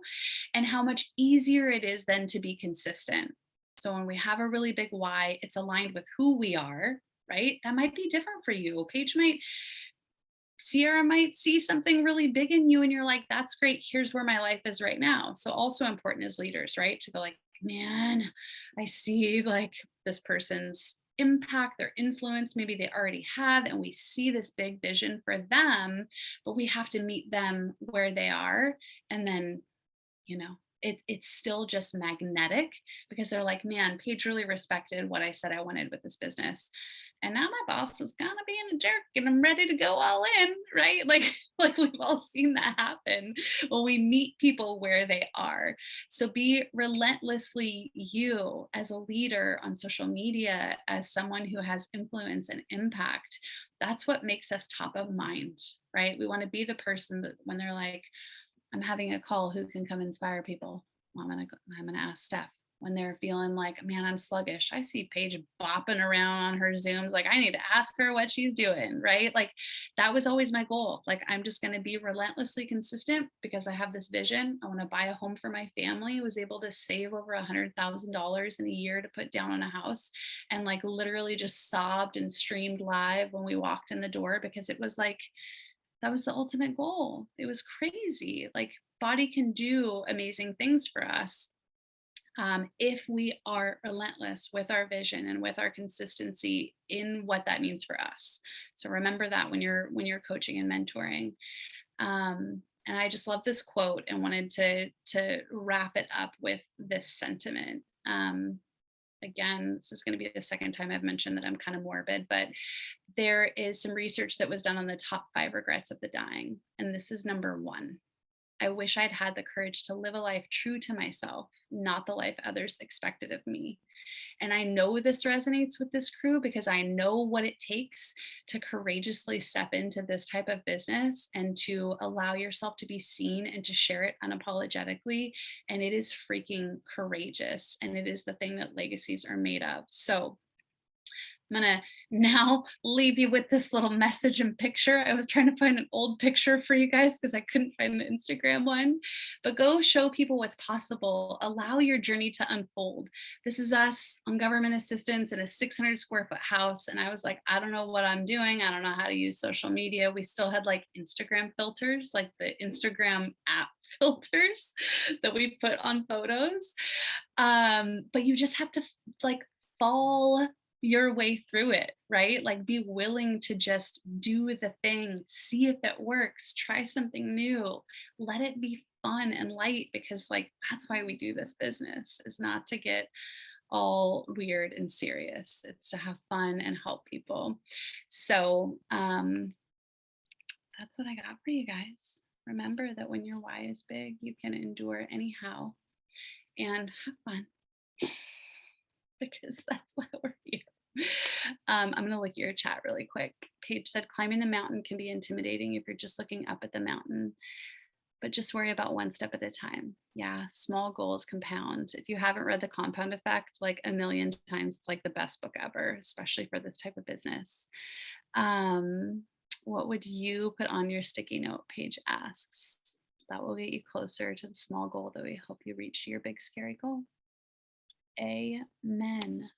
and how much easier it is then to be consistent. So when we have a really big why, it's aligned with who we are, right? That might be different for you. Sierra might see something really big in you and you're like, that's great. Here's where my life is right now. So also important as leaders, right? To go like, man, I see like this person's impact, their influence, maybe they already have, and we see this big vision for them, but we have to meet them where they are. And then, it's still just magnetic because they're like, man, Paige really respected what I said I wanted with this business. And now my boss is kind of being a jerk and I'm ready to go all in, right? Like we've all seen that happen when we meet people where they are. So be relentlessly you as a leader on social media, as someone who has influence and impact. That's what makes us top of mind, right? We want to be the person that when they're like, I'm having a call, who can come inspire people? Well, I'm gonna ask Steph. When they're feeling like, man, I'm sluggish, I see Paige bopping around on her Zooms. Like, I need to ask her what she's doing, right? Like, that was always my goal. Like, I'm just going to be relentlessly consistent because I have this vision. I want to buy a home for my family. I was able to save over $100,000 in a year to put down on a house, and like literally just sobbed and streamed live when we walked in the door because it was like, that was the ultimate goal. It was crazy. Like, body can do amazing things for us if we are relentless with our vision and with our consistency in what that means for us. So remember that when you're coaching and mentoring. And I just love this quote and wanted to wrap it up with this sentiment. Again, this is going to be the second time I've mentioned that I'm kind of morbid, but there is some research that was done on the top 5 regrets of the dying. And this is number 1. I wish I'd had the courage to live a life true to myself, not the life others expected of me. And I know this resonates with this crew because I know what it takes to courageously step into this type of business and to allow yourself to be seen and to share it unapologetically. And it is freaking courageous. And it is the thing that legacies are made of. So I'm going to now leave you with this little message and picture. I was trying to find an old picture for you guys because I couldn't find the Instagram one, but go show people what's possible. Allow your journey to unfold. This is us on government assistance in a 600 square foot house. And I was like, I don't know what I'm doing. I don't know how to use social media. We still had like Instagram filters, like the Instagram app filters that we put on photos. But you just have to like fall your way through it, right? Like, be willing to just do the thing, see if it works, try something new, let it be fun and light, because like, that's why we do this business, is not to get all weird and serious. It's to have fun and help people. So that's what I got for you guys. Remember that when your why is big, you can endure anyhow, and have fun. Because that's why we're here. I'm going to look at your chat really quick. Paige said, climbing the mountain can be intimidating if you're just looking up at the mountain, but just worry about one step at a time. Yeah, small goals compound. If you haven't read The Compound Effect like a million times, it's like the best book ever, especially for this type of business. What would you put on your sticky note? Paige asks. That will get you closer to the small goal that we hope you reach your big scary goal. Amen.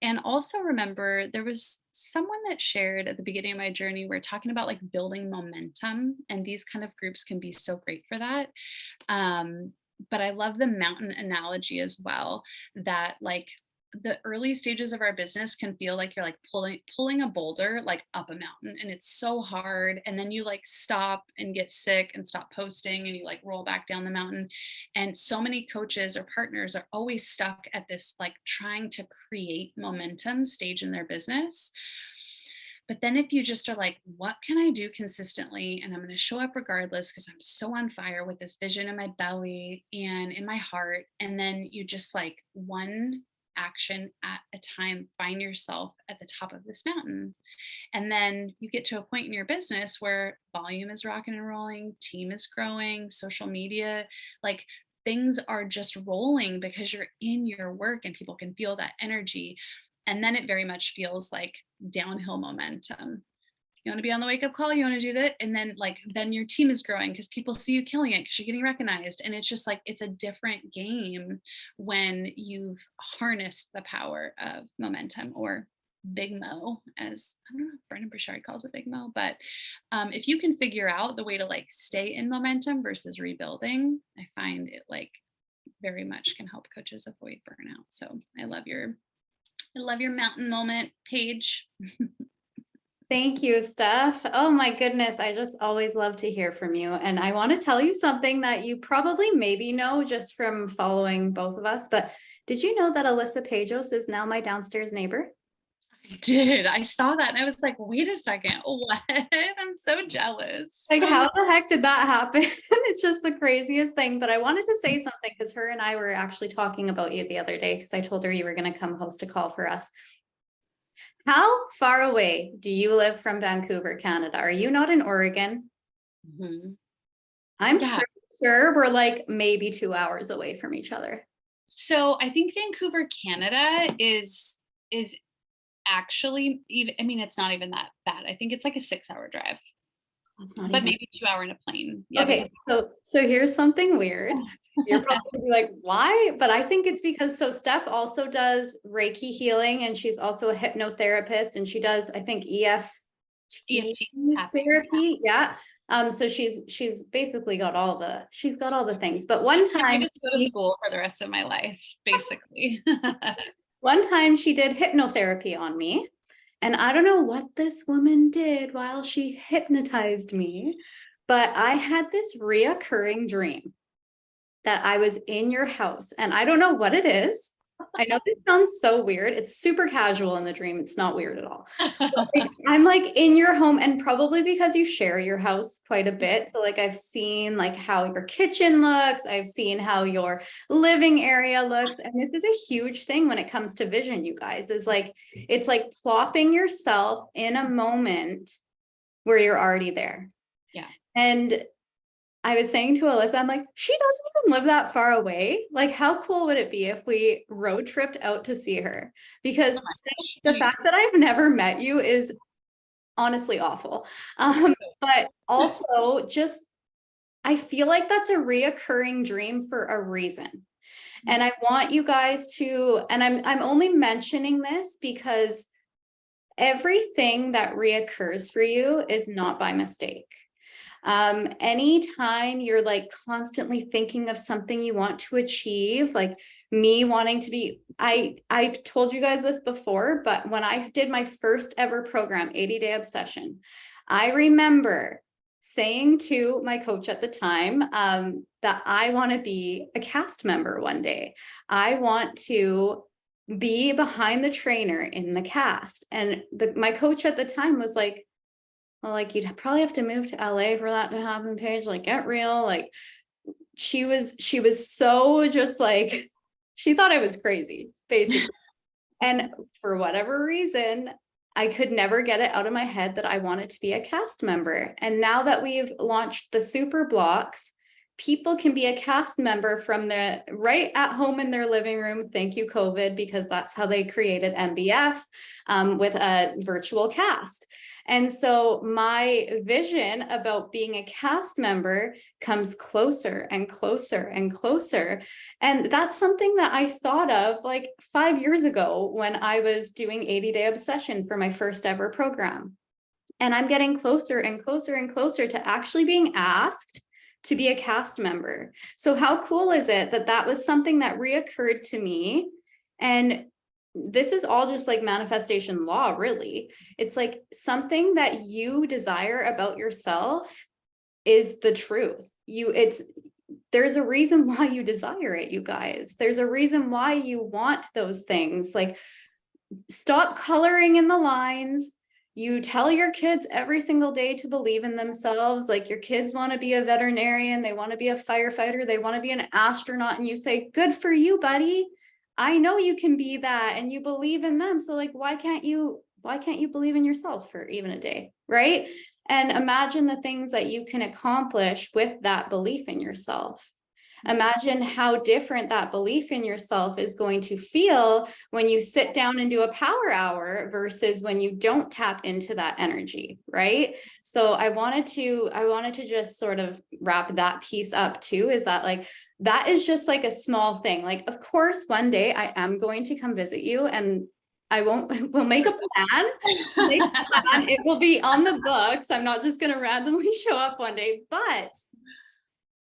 And also remember, there was someone that shared at the beginning of my journey, we're talking about like building momentum, and these kind of groups can be so great for that. But I love the mountain analogy as well, that like the early stages of our business can feel like you're like pulling a boulder like up a mountain, and it's so hard, and then you like stop and get sick and stop posting and you like roll back down the mountain. And so many coaches or partners are always stuck at this like trying to create momentum stage in their business. But then if you just are like, what can I do consistently? And I'm going to show up regardless because I'm so on fire with this vision in my belly and in my heart. And then you just like one action at a time, find yourself at the top of this mountain. And then you get to a point in your business where volume is rocking and rolling, team is growing, social media, like things are just rolling because you're in your work and people can feel that energy. And then it very much feels like downhill momentum. You want to be on the wake up call, you want to do that. And then like, then your team is growing because people see you killing it because you're getting recognized. And it's just like, it's a different game when you've harnessed the power of momentum, or Big Mo, as I don't know if Brendan Burchard calls it Big Mo, but if you can figure out the way to like stay in momentum versus rebuilding, I find it like very much can help coaches avoid burnout. So I love your mountain moment, Paige. Thank you, Steph. Oh my goodness. I just always love to hear from you. And I want to tell you something that you probably maybe know just from following both of us, but did you know that Alyssa Pejos is now my downstairs neighbor? I did. I saw that and I was like, wait a second, what? I'm so jealous. Like, how the heck did that happen? It's just the craziest thing. But I wanted to say something because her and I were actually talking about you the other day because I told her you were going to come host a call for us. How far away do you live from Vancouver, Canada? Are you not in Oregon? Mhm. I'm Yeah. pretty sure we're like maybe 2 hours away from each other. So I think Vancouver, Canada is actually even, I mean, it's not even that bad. I think it's like a 6-hour drive, That's not but even maybe 2 hour in a plane. Yeah. okay. So here's something weird. You're probably like, why? But I think it's because Steph also does Reiki healing and she's also a hypnotherapist and she does, I think, EFT EFT tapping. therapy. Yeah. So she's basically got all the things. But one I time just go to school for the rest of my life, basically. one time she did hypnotherapy on me. And I don't know what this woman did while she hypnotized me, but I had this reoccurring dream that I was in your house and I don't know what it is. I know this sounds so weird. It's super casual in the dream. It's not weird at all. But I'm like in your home, and probably because you share your house quite a bit. So like I've seen like how your kitchen looks. I've seen how your living area looks. And this is a huge thing when it comes to vision, you guys, is like, it's like plopping yourself in a moment where you're already there. Yeah. And I was saying to Alyssa, I'm like, she doesn't even live that far away. Like, how cool would it be if we road tripped out to see her? Because the fact that I've never met you is honestly awful. But also just, I feel like that's a reoccurring dream for a reason. And I want you guys to, and I'm only mentioning this because everything that reoccurs for you is not by mistake. Anytime you're like constantly thinking of something you want to achieve, like me wanting to be, I've told you guys this before, but when I did my first ever program, 80-day obsession, I remember saying to my coach at the time, that I want to be a cast member one day. I want to be behind the trainer in the cast. And my coach at the time was like, well, like you'd probably have to move to LA for that to happen, Paige. Like, get real. Like, she was so just like, she thought I was crazy, basically. And for whatever reason, I could never get it out of my head that I wanted to be a cast member. And now that we've launched the super blocks, people can be a cast member from right at home in their living room. Thank you, COVID, because that's how they created MBF, with a virtual cast. And so my vision about being a cast member comes closer and closer and closer. And that's something that I thought of like 5 years ago when I was doing 80-day obsession for my first ever program. And I'm getting closer and closer and closer to actually being asked to be a cast member. So how cool is it that that was something that reoccurred to me? And this is all just like manifestation law, really. It's like something that you desire about yourself is the truth. There's a reason why you desire it, you guys. There's a reason why you want those things. Like, stop coloring in the lines. You tell your kids every single day to believe in themselves. Like, your kids want to be a veterinarian, they want to be a firefighter, they want to be an astronaut, and you say, good for you, buddy. I know you can be that, and you believe in them. So like, why can't you believe in yourself for even a day, right? And imagine the things that you can accomplish with that belief in yourself. Imagine how different that belief in yourself is going to feel when you sit down and do a power hour versus when you don't tap into that energy, right? So I wanted to just sort of wrap that piece up too, is that like, that is just like a small thing. Like, of course, one day I am going to come visit you, and we'll make a plan. It will be on the books. I'm not just going to randomly show up one day, but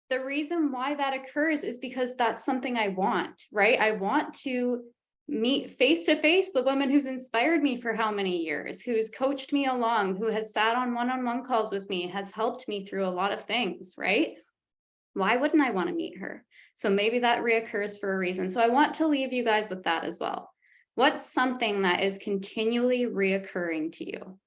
the reason why that occurs is because that's something I want, right? I want to meet face to face the woman who's inspired me for how many years, who's coached me along, who has sat on one-on-one calls with me, has helped me through a lot of things, right? Why wouldn't I want to meet her? So maybe that reoccurs for a reason. So I want to leave you guys with that as well. What's something that is continually reoccurring to you?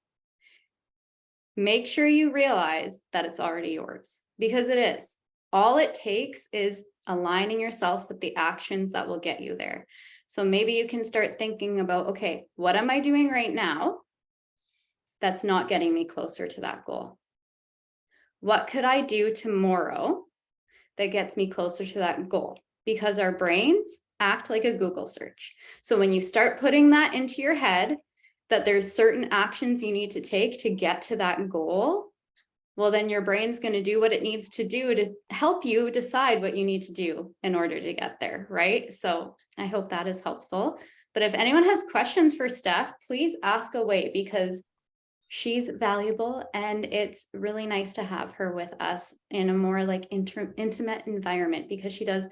Make sure you realize that it's already yours, because it is. All it takes is aligning yourself with the actions that will get you there. So maybe you can start thinking about, okay, what am I doing right now that's not getting me closer to that goal? What could I do tomorrow that gets me closer to that goal? Because our brains act like a Google search. So when you start putting that into your head, that there's certain actions you need to take to get to that goal, well, then your brain's going to do what it needs to do to help you decide what you need to do in order to get there, right? So I hope that is helpful. But if anyone has questions for Steph, please ask away, because she's valuable and it's really nice to have her with us in a more like intimate environment, because she does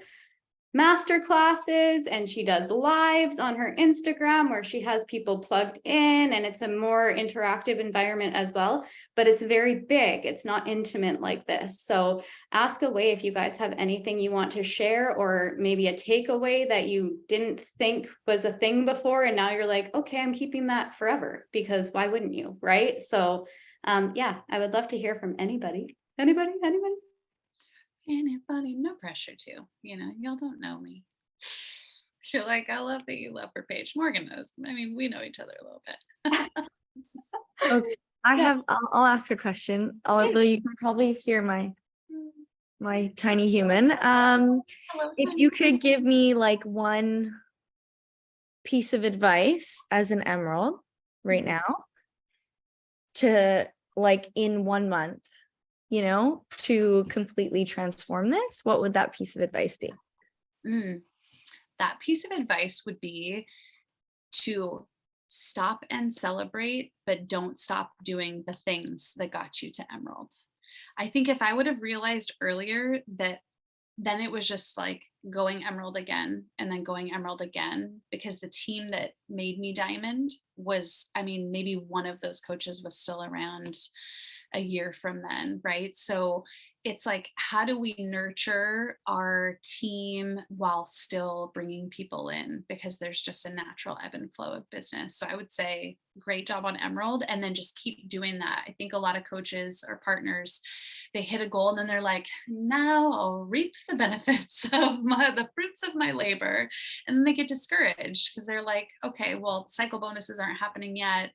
master classes and she does lives on her Instagram where she has people plugged in, and it's a more interactive environment as well, but it's very big. It's not intimate like this. So ask away if you guys have anything you want to share, or maybe a takeaway that you didn't think was a thing before, and now you're like, okay, I'm keeping that forever, because why wouldn't you, right? So yeah, I would love to hear from anybody. Anybody? Anybody, no pressure to, y'all don't know me. You're like, I love that you love her page. Morgan knows. I mean, we know each other a little bit. Okay, I'll ask a question. Although you can probably hear my tiny human. If you could give me like one piece of advice as an emerald right now to like in 1 month, to completely transform this, what would that piece of advice be? That piece of advice would be to stop and celebrate, but don't stop doing the things that got you to Emerald. I think if I would have realized earlier that then it was just like going Emerald again and then going Emerald again, because the team that made me Diamond was, maybe one of those coaches was still around a year from then, right? So it's like, how do we nurture our team while still bringing people in? Because there's just a natural ebb and flow of business. So I would say great job on Emerald, and then just keep doing that. I think a lot of coaches or partners, they hit a goal and then they're like, now I'll reap the benefits of the fruits of my labor. And then they get discouraged because they're like, okay, well, cycle bonuses aren't happening yet.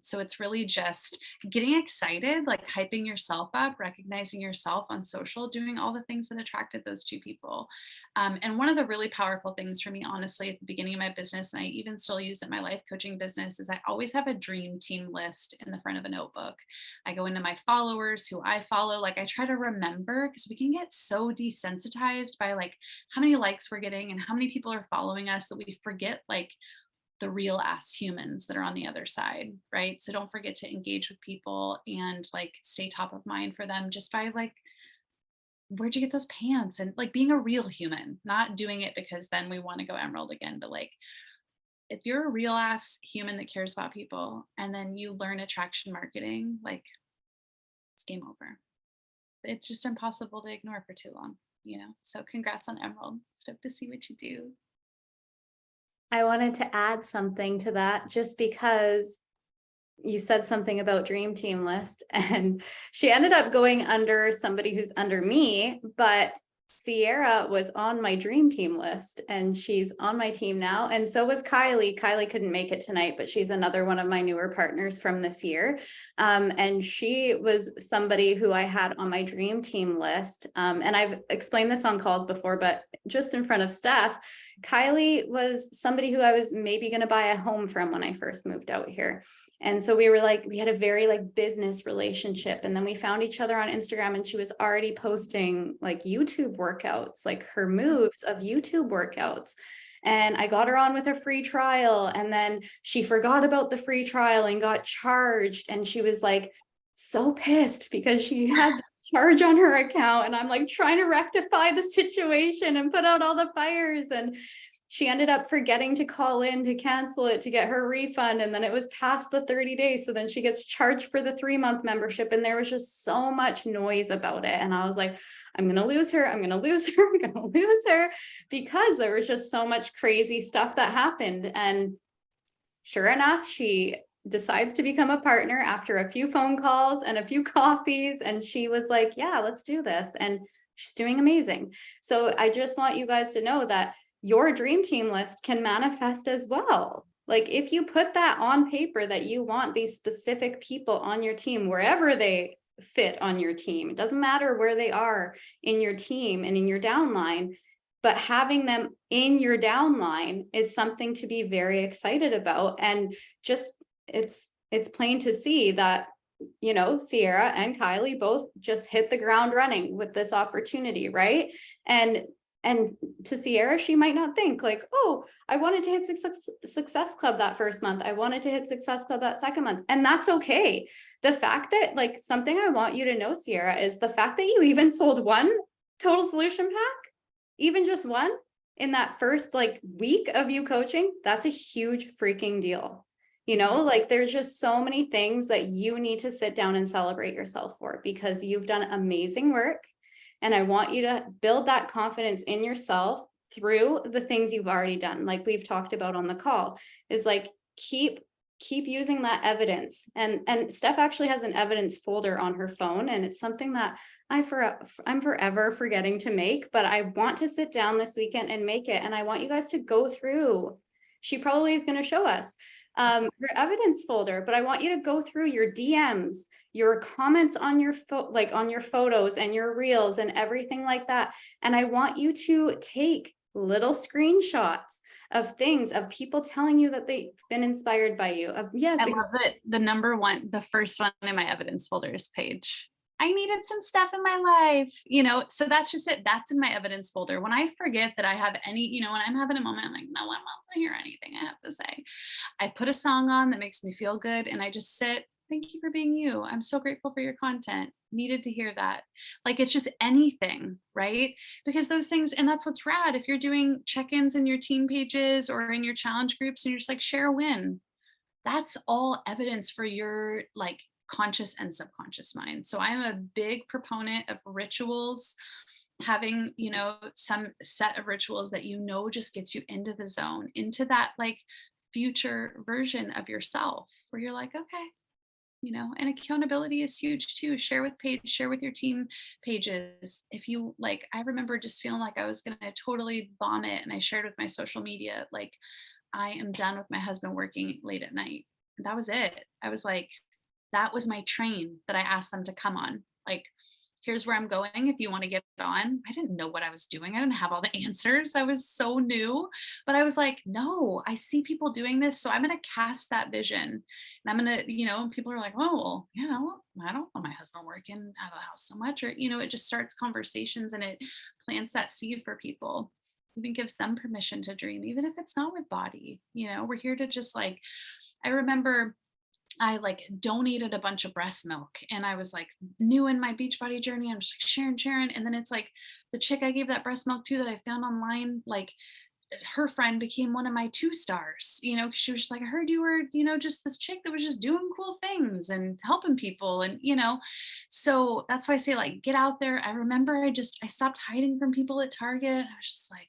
So it's really just getting excited, like hyping yourself up, recognizing yourself on social, doing all the things that attracted those two people. And one of the really powerful things for me, honestly, at the beginning of my business, and I even still use it in my life coaching business, is I always have a dream team list in the front of a notebook. I go into my followers, who I follow, like I try to remember, because we can get so desensitized by like how many likes we're getting and how many people are following us that we forget like the real ass humans that are on the other side, right? So don't forget to engage with people and like stay top of mind for them just by like, where'd you get those pants? And like being a real human, not doing it because then we want to go Emerald again, but like, if you're a real ass human that cares about people and then you learn attraction marketing, like it's game over. It's just impossible to ignore for too long, So congrats on Emerald. Stoked to see what you do. I wanted to add something to that, just because you said something about dream team list, and she ended up going under somebody who's under me, but Sierra was on my dream team list and she's on my team now. And so was Kylie. Kylie couldn't make it tonight, but she's another one of my newer partners from this year. And she was somebody who I had on my dream team list. And I've explained this on calls before, but just in front of Steph, Kylie was somebody who I was maybe going to buy a home from when I first moved out here. And so we were like, we had a very like business relationship. And then we found each other on Instagram and she was already posting like YouTube workouts, like her moves of YouTube workouts. And I got her on with a free trial. And then she forgot about the free trial and got charged. And she was like so pissed because she had the charge on her account. And I'm like trying to rectify the situation and put out all the fires. And she ended up forgetting to call in to cancel it to get her refund. And then it was past the 30 days. So then she gets charged for the 3-month membership. And there was just so much noise about it. And I was like, I'm going to lose her. I'm going to lose her. I'm going to lose her, because there was just so much crazy stuff that happened. And sure enough, she decides to become a partner after a few phone calls and a few coffees. And she was like, yeah, let's do this. And she's doing amazing. So I just want you guys to know that your dream team list can manifest as well. Like if you put that on paper that you want these specific people on your team, wherever they fit on your team, it doesn't matter where they are in your team and in your downline, but having them in your downline is something to be very excited about. And just it's plain to see that, you know, Sierra and Kylie both just hit the ground running with this opportunity, right? And to Sierra, she might not think like, oh, I wanted to hit Success Club that first month. I wanted to hit Success Club that second month. And that's okay. The fact that like something I want you to know, Sierra, is the fact that you even sold one total solution pack, even just one in that first like week of you coaching, that's a huge freaking deal. You know, like there's just so many things that you need to sit down and celebrate yourself for, because you've done amazing work. And I want you to build that confidence in yourself through the things you've already done. Like we've talked about on the call, is like, keep using that evidence. And Steph actually has an evidence folder on her phone. And it's something that I'm forever forgetting to make, but I want to sit down this weekend and make it. And I want you guys to go through, she probably is going to show us your evidence folder, but I want you to go through your DMs, your comments on your on your photos and your reels and everything like that. And I want you to take little screenshots of things, of people telling you that they've been inspired by you. Yes, I love it. The number one, the first one in my evidence folder is Paige. I needed some stuff in my life, you know, so that's just it. That's in my evidence folder. When I forget that I have any, you know, when I'm having a moment, I'm like, no one wants to hear anything I have to say. I put a song on that makes me feel good. And I just sit, thank you for being you. I'm so grateful for your content. Needed to hear that. Like, it's just anything, right? Because those things, and that's what's rad. If you're doing check-ins in your team pages or in your challenge groups and you're just like, share a win, that's all evidence for your like conscious and subconscious mind. So I'm a big proponent of rituals, having, you know, some set of rituals that, you know, just gets you into the zone, into that like future version of yourself where you're like, okay, you know. And accountability is huge too. Share with Paige, share with your team pages. If you like, I remember just feeling like I was going to totally vomit, and I shared with my social media, like, I am done with my husband working late at night. And that was it. I was like, that was my train that I asked them to come on. Like, here's where I'm going if you want to get on. I didn't know what I was doing. I didn't have all the answers. I was so new, but I was like, no, I see people doing this. So I'm going to cast that vision, and I'm going to, you know, people are like, oh, well, you know, I don't want my husband working out of the house so much, or, you know, it just starts conversations and it plants that seed for people. Even gives them permission to dream, even if it's not with body. You know, we're here to just like, I remember I like donated a bunch of breast milk, and I was like new in my Beachbody journey. I'm just like sharing. And then it's like the chick I gave that breast milk to that I found online, like her friend became one of my 2 stars, you know, 'cause she was just like, I heard you were, you know, just this chick that was just doing cool things and helping people. And, you know, so that's why I say, like, get out there. I remember I stopped hiding from people at Target. I was just like,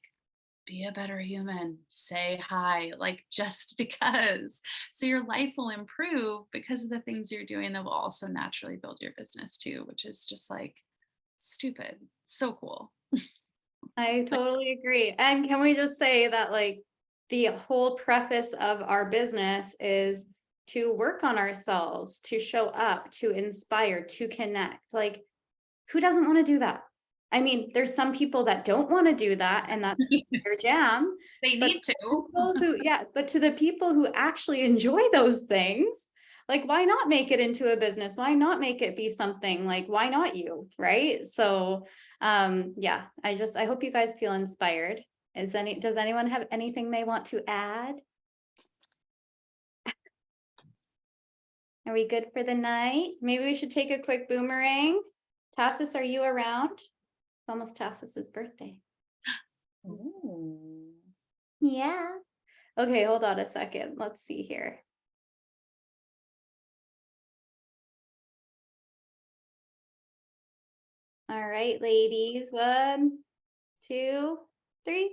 be a better human, say hi, like, just because. So your life will improve because of the things you're doing that will also naturally build your business too, which is just like stupid. So cool. I totally agree. And can we just say that like the whole preface of our business is to work on ourselves, to show up, to inspire, to connect. Like, who doesn't want to do that? I mean, there's some people that don't want to do that, and that's their jam. They But need to. people who, yeah, but to the people who actually enjoy those things, like, why not make it into a business? Why not make it be something like, why not you? Right. So, yeah, I hope you guys feel inspired. Does anyone have anything they want to add? Are we good for the night? Maybe we should take a quick boomerang. Tassis, are you around? It's almost Tassis's birthday. Ooh. Yeah. Okay, hold on a second. Let's see here. All right, ladies. 1, 2, 3.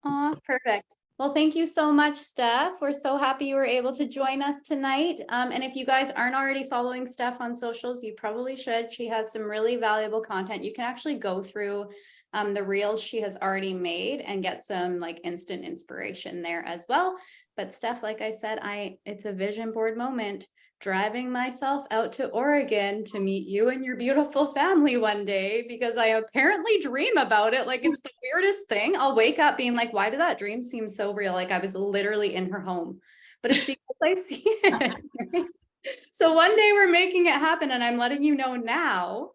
Oh, perfect. Well, thank you so much, Steph. We're so happy you were able to join us tonight. And if you guys aren't already following Steph on socials, you probably should. She has some really valuable content. You can actually go through the reels she has already made and get some like instant inspiration there as well. But Steph, like I said, it's a vision board moment. Driving myself out to Oregon to meet you and your beautiful family one day because I apparently dream about it. Like it's the weirdest thing. I'll wake up being like, why did that dream seem so real? Like I was literally in her home, but it's because I see it. So one day we're making it happen and I'm letting you know now.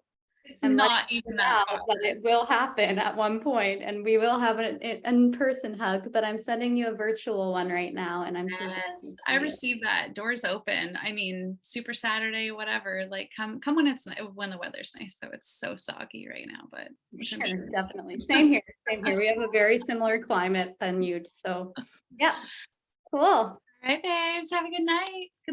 It's I'm not even that far. But it will happen at one point and we will have an in-person hug, but I'm sending you a virtual one right now and I'm super Yes, I received that. Doors open. I mean, Super Saturday, whatever. Like, come when it's when the weather's nice. So it's so soggy right now, but Sure, definitely. Same here. Same here. We have a very similar climate than you. So, yeah, cool. All right, babes. Have a good night. Good luck.